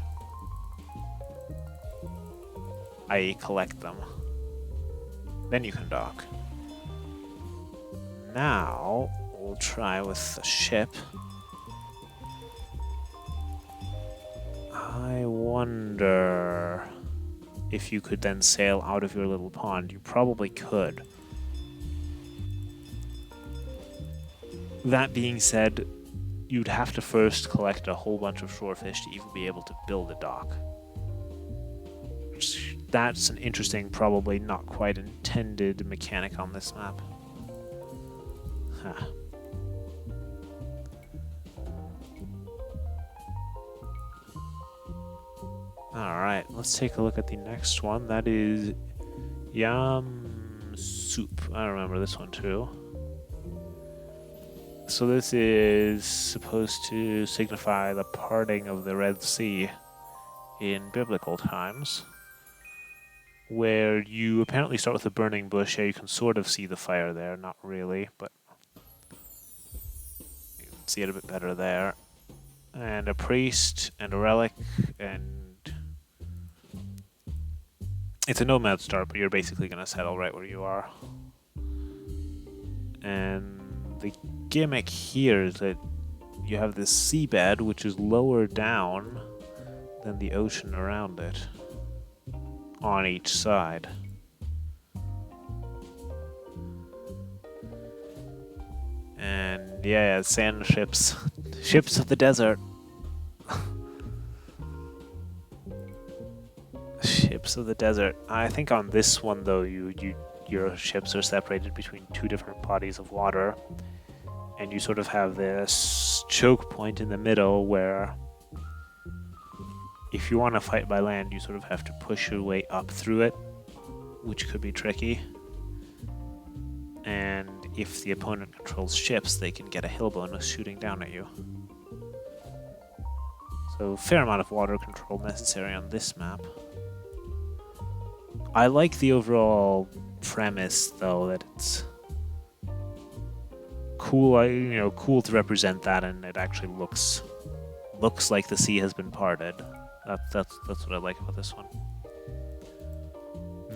I.e. collect them. Then you can dock. Now, we'll try with the ship. I wonder if you could then sail out of your little pond. You probably could. That being said, you'd have to first collect a whole bunch of shorefish to even be able to build a dock. That's an interesting, probably not quite intended mechanic on this map. Huh. Alright, let's take a look at the next one. That is Yam Soup. I remember this one too. So this is supposed to signify the parting of the Red Sea in biblical times, where you apparently start with a burning bush. Yeah, you can sort of see the fire there, not really, but you can see it a bit better there. And a priest and a relic, and it's a nomad start, but you're basically going to settle right where you are. And the gimmick here is that you have this seabed, which is lower down than the ocean around it, on each side. And yeah, sand ships. Ships of the desert. Ships of the desert. I think on this one though, your ships are separated between two different bodies of water, and you sort of have this choke point in the middle where if you want to fight by land, you sort of have to push your way up through it, which could be tricky. And if the opponent controls ships, they can get a hill bonus shooting down at you. So fair amount of water control necessary on this map. I like the overall premise, though, that it's cool, cool to represent that, and it actually looks like the sea has been parted. That's what I like about this one.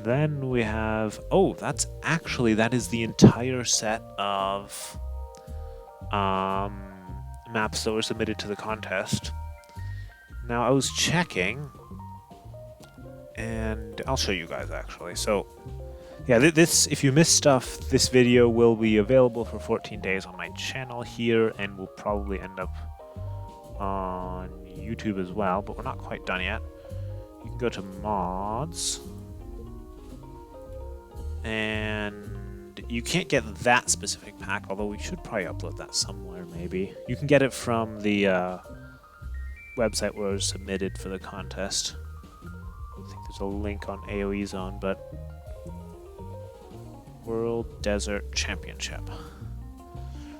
Then we have, that is the entire set of maps that were submitted to the contest. Now I was checking, and I'll show you guys actually. So yeah, this, if you missed stuff, this video will be available for 14 days on my channel here, and will probably end up on YouTube as well, but we're not quite done yet. You can go to mods, and you can't get that specific pack, although we should probably upload that somewhere maybe. You can get it from the website where it was submitted for the contest. I think there's a link on AoE Zone, but World Desert Championship.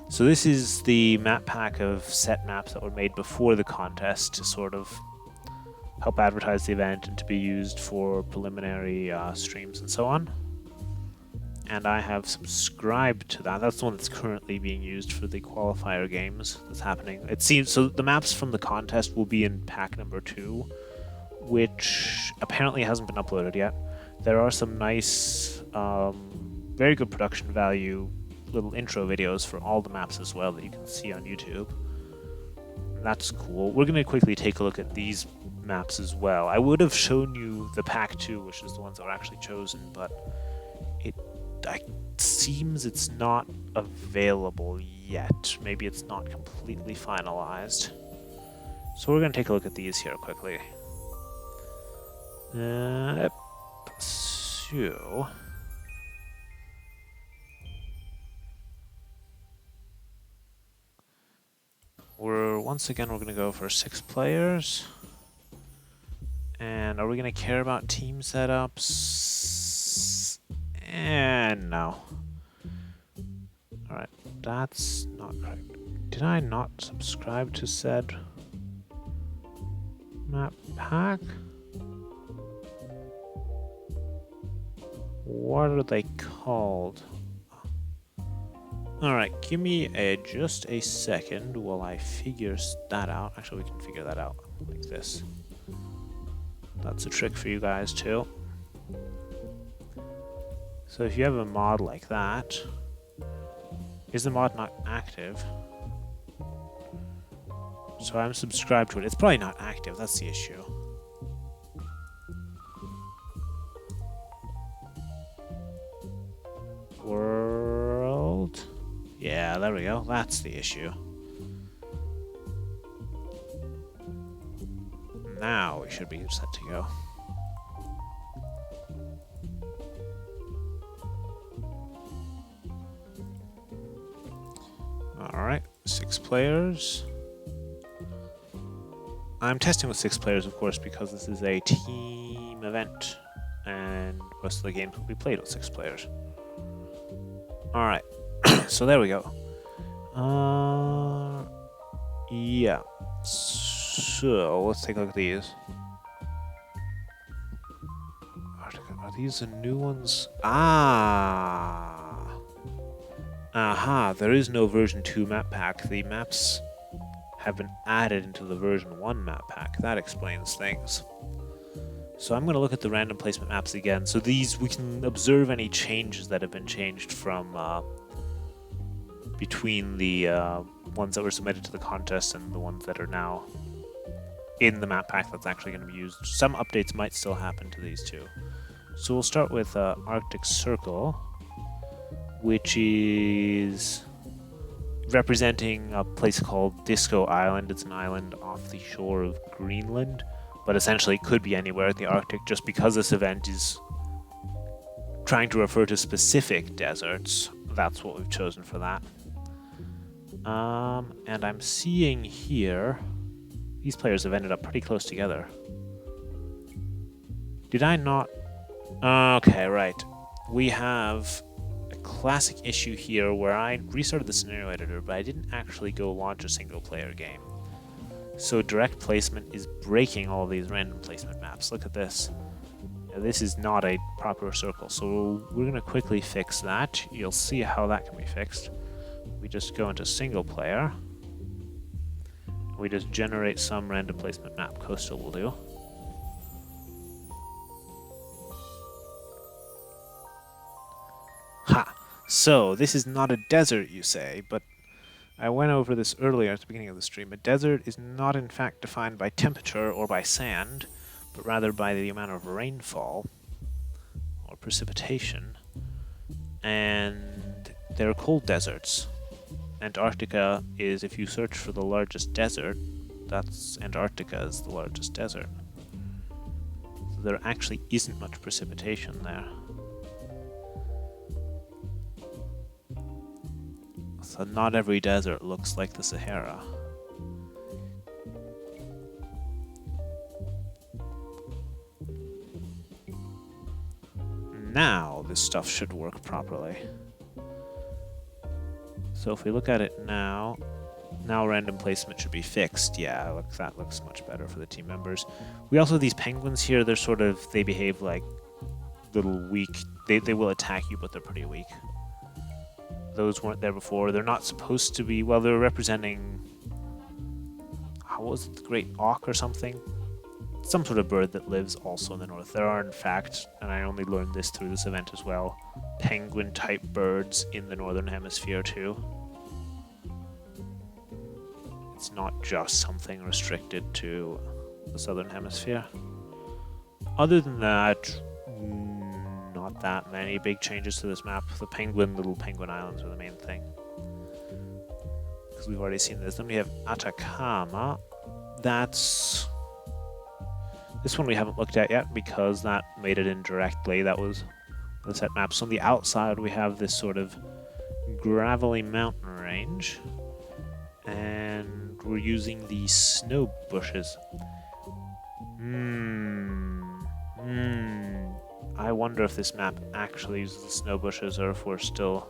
So this is the map pack of set maps that were made before the contest to sort of help advertise the event and to be used for preliminary streams and so on. And I have subscribed to that. That's the one that's currently being used for the qualifier games that's happening. It seems so. The maps from the contest will be in pack number 2, which apparently hasn't been uploaded yet. There are some nice, very good production value little intro videos for all the maps as well that you can see on YouTube. That's cool. We're going to quickly take a look at these maps as well. I would have shown you the pack 2, which is the ones that were actually chosen, but it seems it's not available yet. Maybe it's not completely finalized. So we're going to take a look at these here quickly. So once again we're going to go for 6 players. And are we going to care about team setups? And no. Alright, that's not correct. Did I not subscribe to said map pack? What are they called? Alright, give me just a second while I figure that out. Actually, we can figure that out like this. That's a trick for you guys too. So if you have a mod like that, is the mod not active? So I'm subscribed to it. It's probably not active, that's the issue. World. Yeah, there we go. That's the issue. Now we should be set to go. Alright, 6 players. I'm testing with 6 players, of course, because this is a team event, and most of the games will be played with 6 players. Alright, so there we go. Yeah. So, let's take a look at these. Are these the new ones? Aha, there is no version 2 map pack. The maps have been added into the version 1 map pack. That explains things. So I'm going to look at the random placement maps again. So these, we can observe any changes that have been changed from between the ones that were submitted to the contest and the ones that are now in the map pack that's actually going to be used. Some updates might still happen to these two. So we'll start with Arctic Circle, which is representing a place called Disco Island. It's an island off the shore of Greenland, but essentially it could be anywhere in the Arctic. Just because this event is trying to refer to specific deserts, that's what we've chosen for that. And I'm seeing here, these players have ended up pretty close together. Did I not? Okay, right. We have a classic issue here where I restarted the scenario editor, but I didn't actually go launch a single player game. So direct placement is breaking all of these random placement maps. Look at this. Now, this is not a proper circle, so we're going to quickly fix that. You'll see how that can be fixed. we just go into single player. We just generate some random placement map. Coastal will do. Ha! So, this is not a desert, you say, but I went over this earlier at the beginning of the stream. A desert is not in fact defined by temperature or by sand, but rather by the amount of rainfall or precipitation. And they're cold deserts. Antarctica is, if you search for the largest desert, that's Antarctica is the largest desert. So there actually isn't much precipitation there. So not every desert looks like the Sahara. Now this stuff should work properly. So if we look at it now random placement should be fixed. Yeah, look, that looks much better for the team members. We also have these penguins here. They're sort of, they behave like little weak. They will attack you, but they're pretty weak. Those weren't there before. They're not supposed to be, well, they're representing, how was it, the great auk or something? Some sort of bird that lives also in the north. There are, in fact, and I only learned this through this event as well, penguin-type birds in the northern hemisphere too. It's not just something restricted to the southern hemisphere. Other than that, not that many big changes to this map. The little penguin islands are the main thing, because we've already seen this. Then we have Atacama. That's... This one we haven't looked at yet because that made it indirectly. That was the set map. So on the outside we have this sort of gravelly mountain range. And we're using the snow bushes. I wonder if this map actually uses the snow bushes or if we're still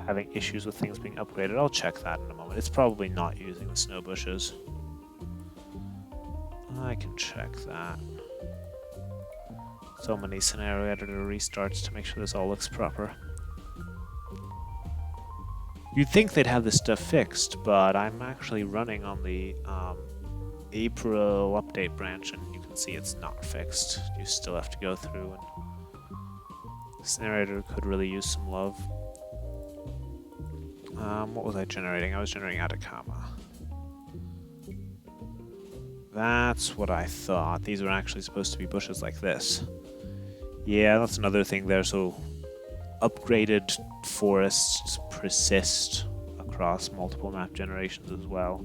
having issues with things being upgraded. I'll check that in a moment. It's probably not using the snow bushes. I can check that. So many scenario editor restarts to make sure this all looks proper. You'd think they'd have this stuff fixed, but I'm actually running on the April update branch, and you can see it's not fixed. You still have to go through, and the scenario editor could really use some love. What was I generating? I was generating Atacama. That's what I thought. These are actually supposed to be bushes like this. Yeah, that's another thing there. So upgraded forests persist across multiple map generations as well.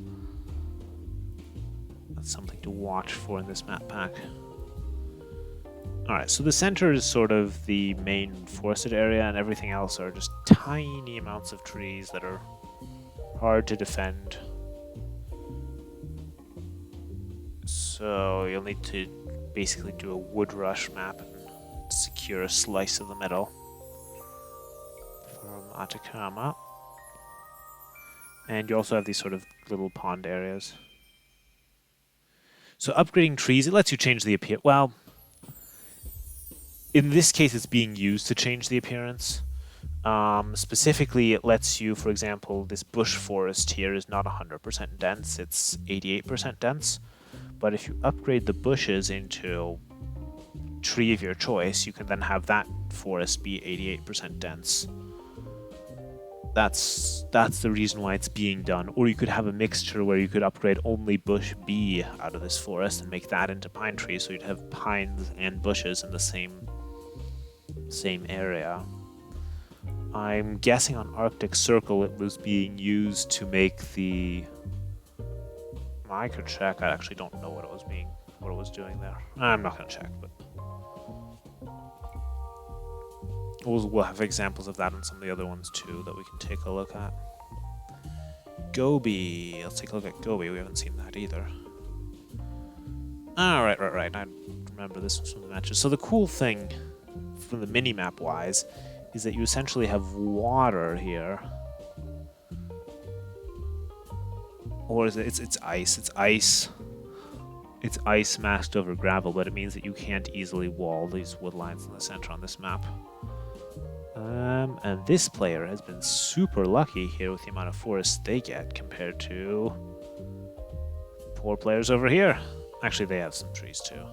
That's something to watch for in this map pack. Alright, so the center is sort of the main forested area, and everything else are just tiny amounts of trees that are hard to defend. So you'll need to basically do a wood rush map and secure a slice of the middle from Atacama. And you also have these sort of little pond areas. So upgrading trees, it lets you change the appearance. Well, in this case it's being used to change the appearance. Specifically, it lets you, for example, this bush forest here is not 100% dense, it's 88% dense. But if you upgrade the bushes into tree of your choice, you can then have that forest be 88% dense. That's the reason why it's being done. Or you could have a mixture where you could upgrade only bush B out of this forest and make that into pine trees, so you'd have pines and bushes in the same area. I'm guessing on Arctic Circle it was being used to make the... I could check. I actually don't know what it was doing there. I'm not going to check, but we'll have examples of that on some of the other ones too that we can take a look at. Gobi. Let's take a look at Gobi. We haven't seen that either. Ah, right. I remember this from the matches. So the cool thing from the mini-map wise is that you essentially have water here. Or is it? It's ice. It's ice. It's ice masked over gravel, but it means that you can't easily wall these wood lines in the center on this map. And this player has been super lucky here with the amount of forests they get compared to poor players over here. Actually, they have some trees too.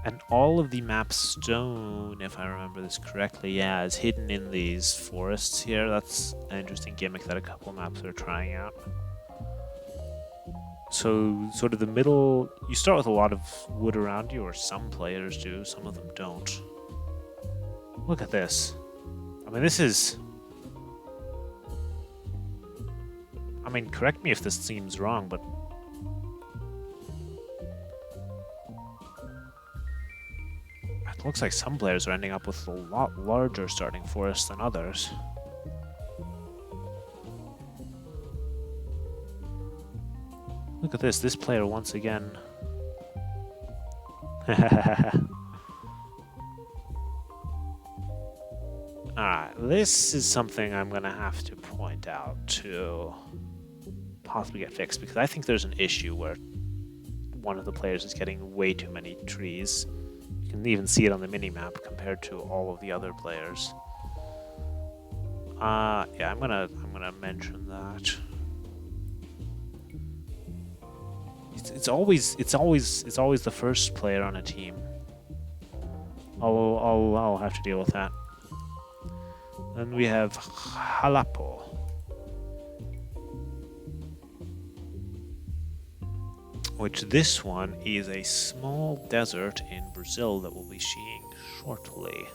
And all of the map stone, if I remember this correctly, yeah, is hidden in these forests here. That's an interesting gimmick that a couple maps are trying out. So, sort of the middle, you start with a lot of wood around you, or some players do, some of them don't. Look at this. I mean, this is... I mean, correct me if this seems wrong, but... it looks like some players are ending up with a lot larger starting forests than others. Look at this. This player once again. Alright, this is something I'm going to have to point out to possibly get fixed, because I think there's an issue where one of the players is getting way too many trees. You can even see it on the mini-map compared to all of the other players. Yeah, I'm gonna mention that. It's always the first player on a team. I'll have to deal with that. Then we have Jalapo, which this one is a small desert in Brazil that will be seeing shortly.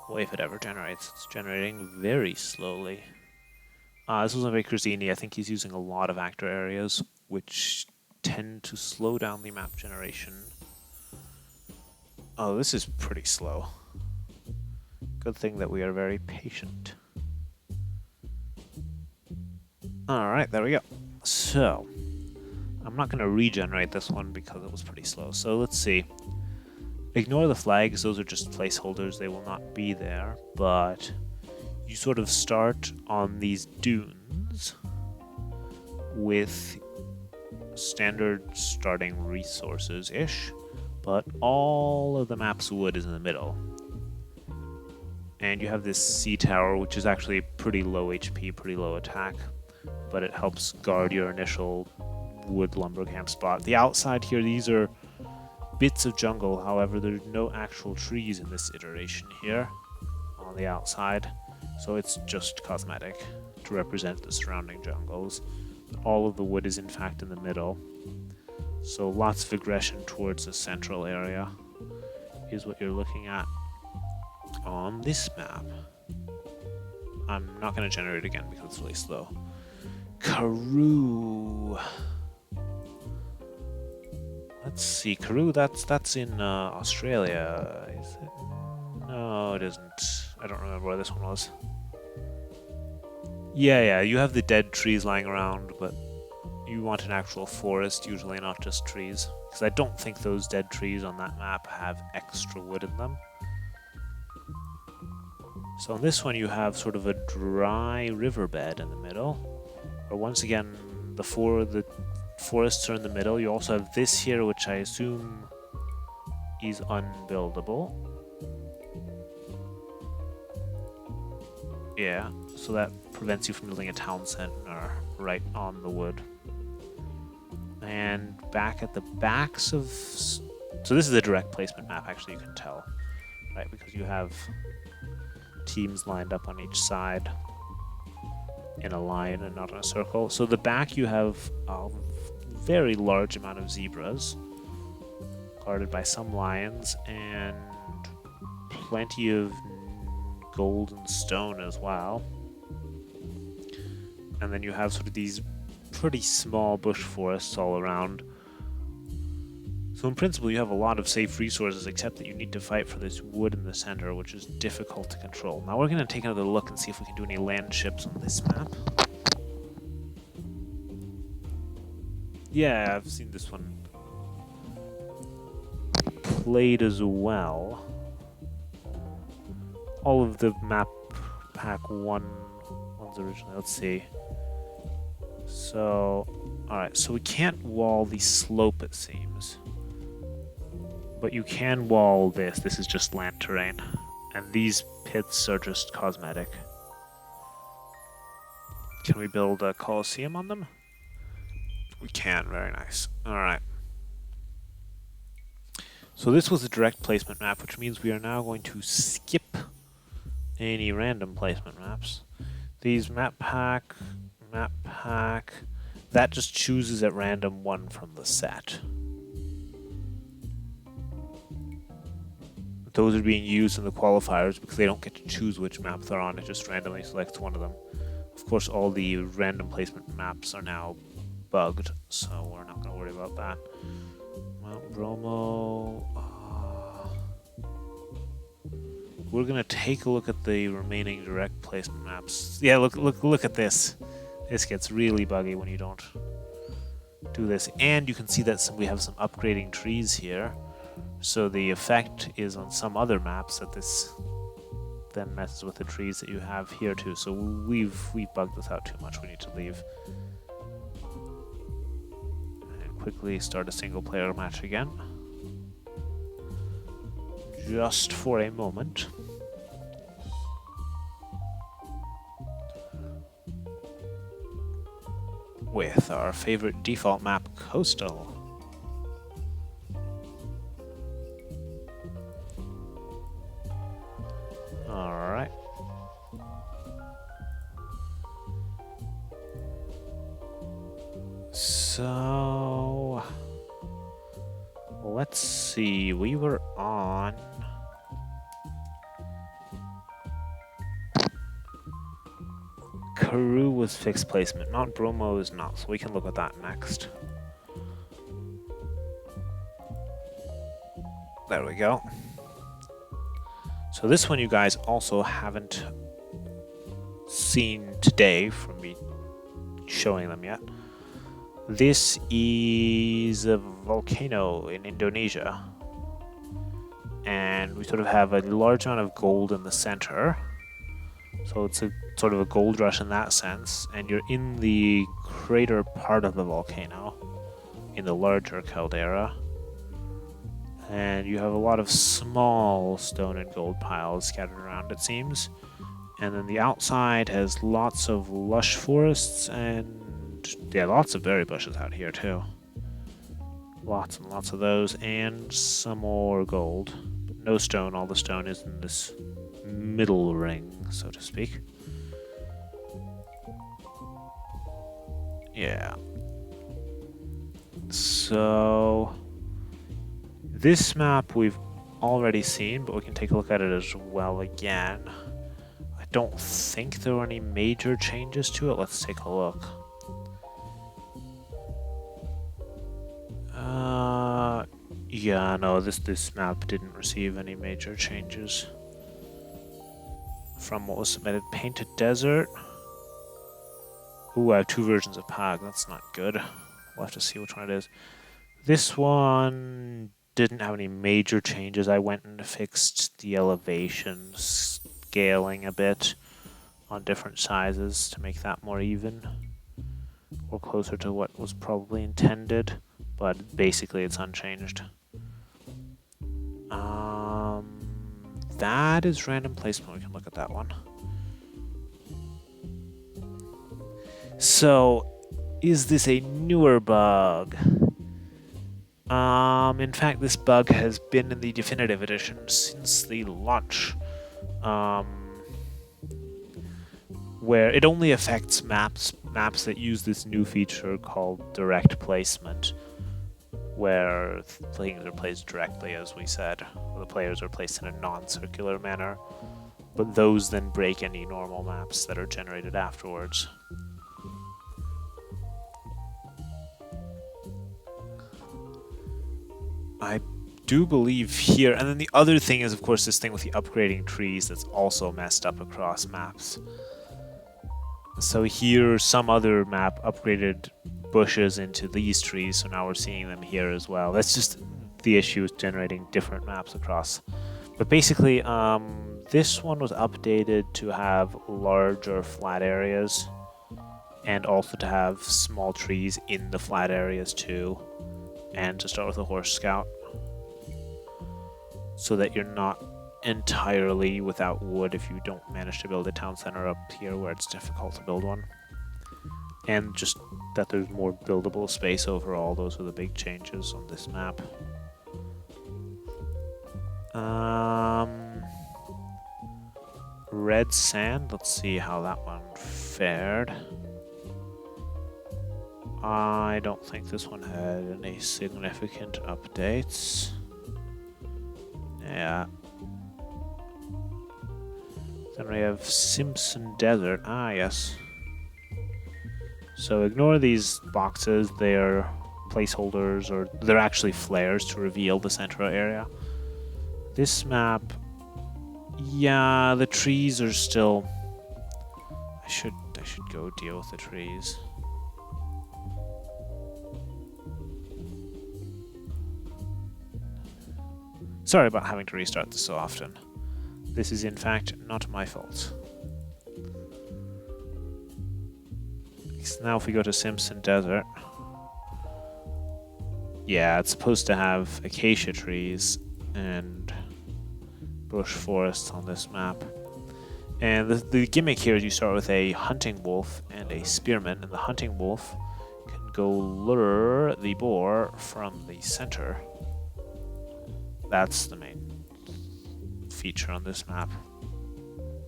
Well, if it ever generates, it's generating very slowly. This was on Victorzini. I think he's using a lot of actor areas, which tend to slow down the map generation. Oh, this is pretty slow. Good thing that we are very patient. Alright, there we go. So, I'm not going to regenerate this one because it was pretty slow. So let's see. Ignore the flags, those are just placeholders, they will not be there. But you sort of start on these dunes with standard starting resources-ish, but all of the map's wood is in the middle. And you have this sea tower, which is actually pretty low HP, pretty low attack, but it helps guard your initial wood lumber camp spot. The outside here, these are bits of jungle, however, there's no actual trees in this iteration here on the outside, so it's just cosmetic to represent the surrounding jungles. All of the wood is in fact in the middle, so lots of aggression towards the central area is what you're looking at on this map. I'm not going to generate again because it's really slow. Karoo. Let's see, Karoo, that's in Australia. Is it? No, it isn't. I don't remember where this one was. Yeah, you have the dead trees lying around, but you want an actual forest, usually not just trees. Because I don't think those dead trees on that map have extra wood in them. So on this one you have sort of a dry riverbed in the middle. But once again, the forests are in the middle. You also have this here, which I assume is unbuildable. Yeah, so that prevents you from building a town center right on the wood. And back at the backs of... So this is a direct placement map, actually, you can tell. Right, because you have teams lined up on each side in a line and not in a circle. So the back you have a very large amount of zebras guarded by some lions and plenty of gold and stone as well. And then you have sort of these pretty small bush forests all around. So in principle you have a lot of safe resources, except that you need to fight for this wood in the center, which is difficult to control. Now we're going to take another look and see if we can do any land ships on this map. Yeah, I've seen this one played as well. All of the map pack ones originally. Let's see. So, alright, so we can't wall the slope, it seems. But you can wall this. This is just land terrain. And these pits are just cosmetic. Can we build a coliseum on them? We can, very nice. Alright. So this was a direct placement map, which means we are now going to skip any random placement maps. These map pack, that just chooses at random one from the set. Those are being used in the qualifiers because they don't get to choose which map they're on, it just randomly selects one of them. Of course, all the random placement maps are now bugged, so we're not going to worry about that. Mount Bromo. We're going to take a look at the remaining direct placement maps. Yeah, look at this. This gets really buggy when you don't do this. And you can see that we have some upgrading trees here. So the effect is on some other maps that this then messes with the trees that you have here too. So we've bugged this out too much. We need to leave. And quickly start a single player match again. Just for a moment. With our favorite default map, Coastal. Alright. So let's see, we were on Karoo was fixed placement, Mount Bromo is not, so we can look at that next. There we go. So this one you guys also haven't seen today from me showing them yet. This is a volcano in Indonesia. And we sort of have a large amount of gold in the center. So it's a sort of a gold rush in that sense. And you're in the crater part of the volcano, in the larger caldera. And you have a lot of small stone and gold piles scattered around, it seems. And then the outside has lots of lush forests and yeah, lots of berry bushes out here too. Lots and lots of those, and some more gold. No stone, all the stone is in this middle ring, so to speak. Yeah. So this map we've already seen, but we can take a look at it as well again. I don't think there were any major changes to it. Let's take a look. Yeah, no, this map didn't receive any major changes from what was submitted. Painted Desert. Ooh, I have two versions of PAG. That's not good. We'll have to see which one it is. This one didn't have any major changes. I went and fixed the elevation scaling a bit on different sizes to make that more even or closer to what was probably intended, but basically it's unchanged. That is random placement. We can look at that one. So, is this a newer bug? In fact, this bug has been in the definitive edition since the launch, where it only affects maps that use this new feature called direct placement, where things are placed directly, as we said. The players are placed in a non-circular manner, but those then break any normal maps that are generated afterwards. I do believe here, and then the other thing is, of course, this thing with the upgrading trees that's also messed up across maps. So here, some other map upgraded bushes into these trees, so now we're seeing them here as well. That's just the issue with generating different maps across. But basically, this one was updated to have larger flat areas, and also to have small trees in the flat areas too, and to start with a horse scout. so that you're not entirely without wood if you don't manage to build a town center up here where it's difficult to build one. And just that there's more buildable space overall. Those are the big changes on this map. Red sand, let's see how that one fared. I don't think this one had any significant updates. Yeah. Then we have Simpson Desert. Ah, yes. So ignore these boxes. They're placeholders, or they're actually flares to reveal the central area. This map, yeah, the trees are still... I should go deal with the trees. Sorry about having to restart this so often. This is in fact not my fault. So now if we go to Simpson Desert, yeah, it's supposed to have acacia trees and bush forests on this map. And the gimmick here is you start with a hunting wolf and a spearman, and the hunting wolf can go lure the boar from the center. That's the main feature on this map.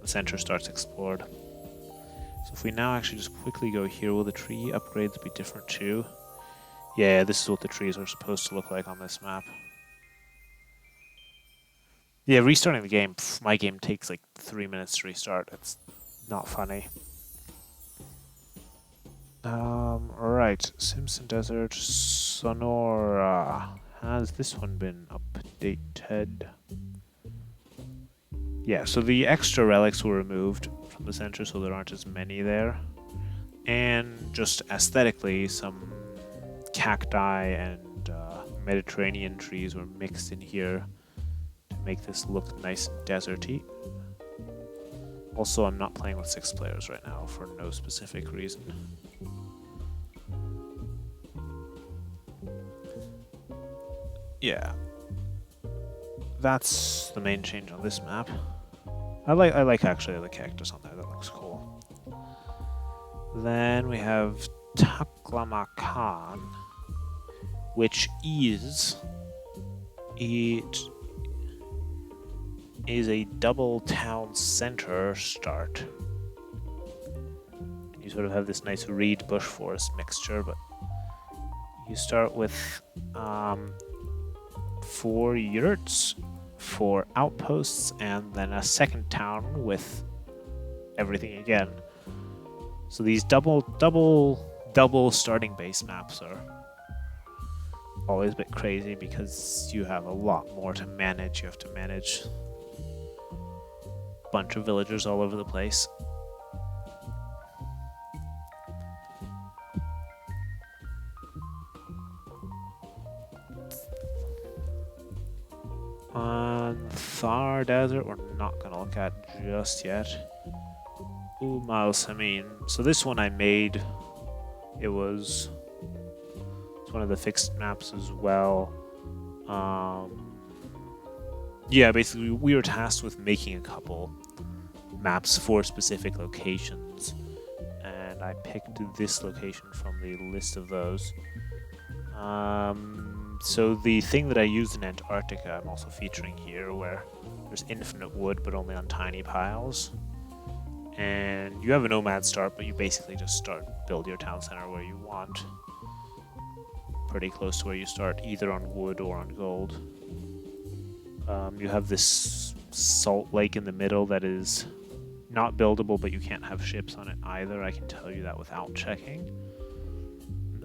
The center starts explored. So if we now actually just quickly go here, will the tree upgrades be different too? Yeah, this is what the trees are supposed to look like on this map. Yeah, restarting the game, my game takes like 3 minutes to restart. It's not funny. Alright, Simpson Desert, Sonora. Has this one been updated? Yeah, so the extra relics were removed from the center, so there aren't as many there. And just aesthetically, some cacti and Mediterranean trees were mixed in here to make this look nice and deserty. Also, I'm not playing with 6 players right now for no specific reason. Yeah, that's the main change on this map. I like actually the cactus on there. That looks cool. Then we have Taklamakan, which is a double town center start. You sort of have this nice reed bush forest mixture, but you start with 4 yurts, 4 outposts, and then a second town with everything again. So these double starting base maps are always a bit crazy because you have a lot more to manage. You have to manage a bunch of villagers all over the place. Thar Desert, we're not going to look at just yet. Malsamin. So this one I made. It's one of the fixed maps as well. Yeah, basically we were tasked with making a couple maps for specific locations, and I picked this location from the list of those. So the thing that I used in Antarctica I'm also featuring here, where there's infinite wood but only on tiny piles. And you have a nomad start, but you basically just build your town center where you want. Pretty close to where you start, either on wood or on gold. You have this salt lake in the middle that is not buildable, but you can't have ships on it either. I can tell you that without checking.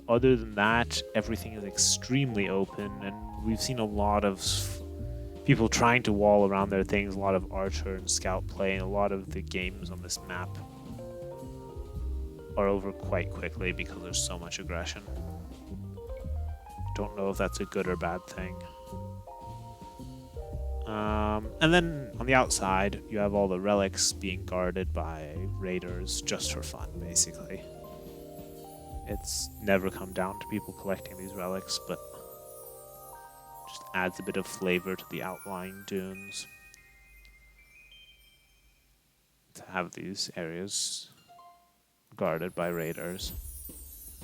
Other than that, everything is extremely open, and we've seen a lot of people trying to wall around their things, a lot of archer and scout play, and a lot of the games on this map are over quite quickly because there's so much aggression. Don't know if that's a good or bad thing. And then on the outside, you have all the relics being guarded by raiders just for fun, basically. It's never come down to people collecting these relics, but just just adds a bit of flavor to the outlying dunes to have these areas guarded by raiders.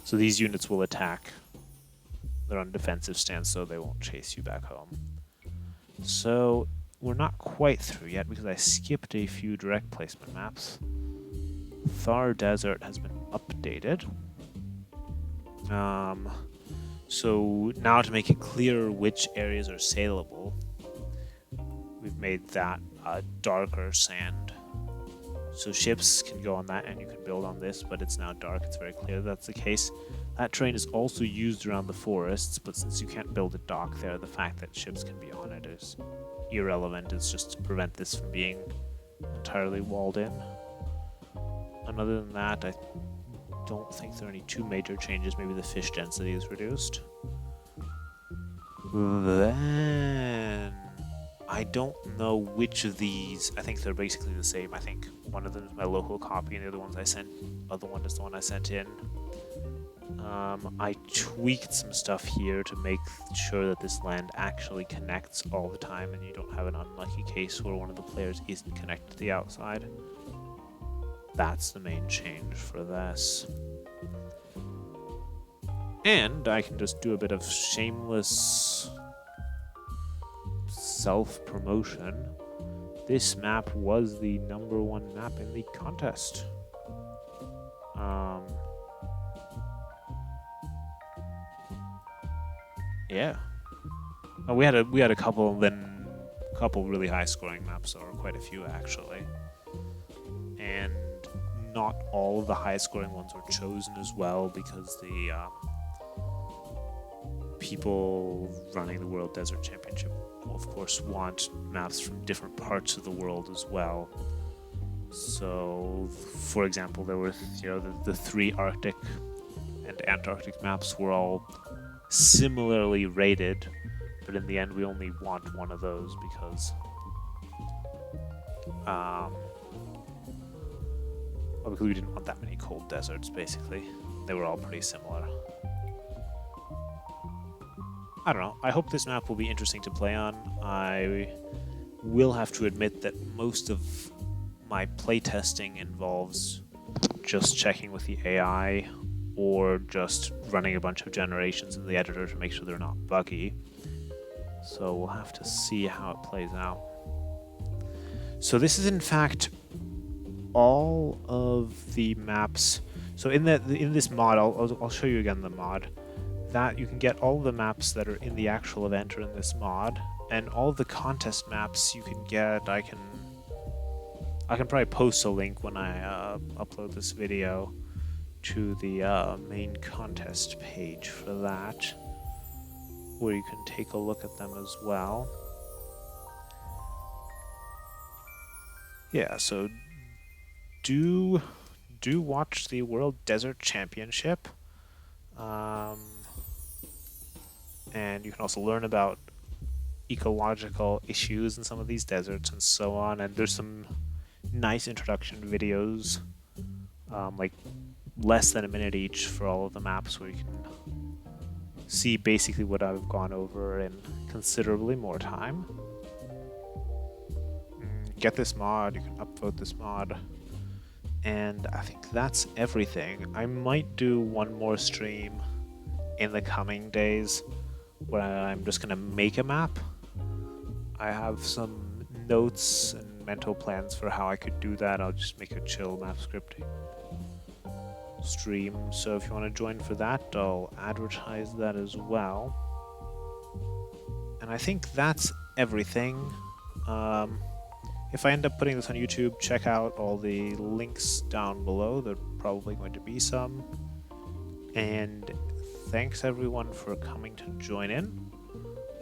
So these units will attack. They're on defensive stance, so they won't chase you back home. So we're not quite through yet because I skipped a few direct placement maps. Thar Desert has been updated. So now to make it clear which areas are saleable, we've made that darker sand. So ships can go on that and you can build on this, but it's now dark. It's very clear that's the case. That terrain is also used around the forests, but since you can't build a dock there, the fact that ships can be on it is irrelevant. It's just to prevent this from being entirely walled in. And other than that, I don't think there are any too major changes. Maybe the fish density is reduced. Then I don't know which of these. I think they're basically the same. I think one of them is my local copy, and the other one is the one I sent in. I tweaked some stuff here to make sure that this land actually connects all the time, and you don't have an unlucky case where one of the players isn't connected to the outside. That's the main change for this. And I can just do a bit of shameless self-promotion. This map was the #1 map in the contest. Yeah. We had a couple really high scoring maps, or quite a few actually. And not all of the high scoring ones were chosen as well because the people running the World Desert Championship will of course want maps from different parts of the world as well. So for example, there were the 3 Arctic and Antarctic maps were all similarly rated, but in the end we only want one of those because we didn't want that many cold deserts, basically. They were all pretty similar. I don't know. I hope this map will be interesting to play on. I will have to admit that most of my playtesting involves just checking with the AI or just running a bunch of generations in the editor to make sure they're not buggy. So we'll have to see how it plays out. So this is in fact all of the maps. So in this mod, I'll show you again the mod. That you can get all of the maps that are in the actual event or in this mod, and all of the contest maps you can get. I can probably post a link when I upload this video to the main contest page for that, where you can take a look at them as well. Yeah, so do watch the World Desert Championship, and you can also learn about ecological issues in some of these deserts and so on. And there's some nice introduction videos, like less than a minute each for all of the maps, where you can see basically what I've gone over in considerably more time. Get this mod, you can upvote this mod, and I think that's everything. I might do one more stream in the coming days where I'm just gonna make a map. I have some notes and mental plans for how I could do that. I'll just make a chill map scripting stream, so if you want to join for that, I'll advertise that as well. And I think that's everything. If I end up putting this on YouTube, check out all the links down below. There are probably going to be some. And thanks everyone for coming to join in.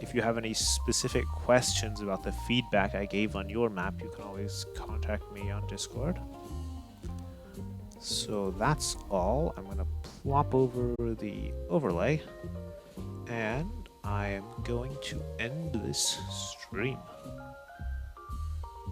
If you have any specific questions about the feedback I gave on your map, you can always contact me on Discord. So that's all. I'm going to plop over the overlay, and I am going to end this stream.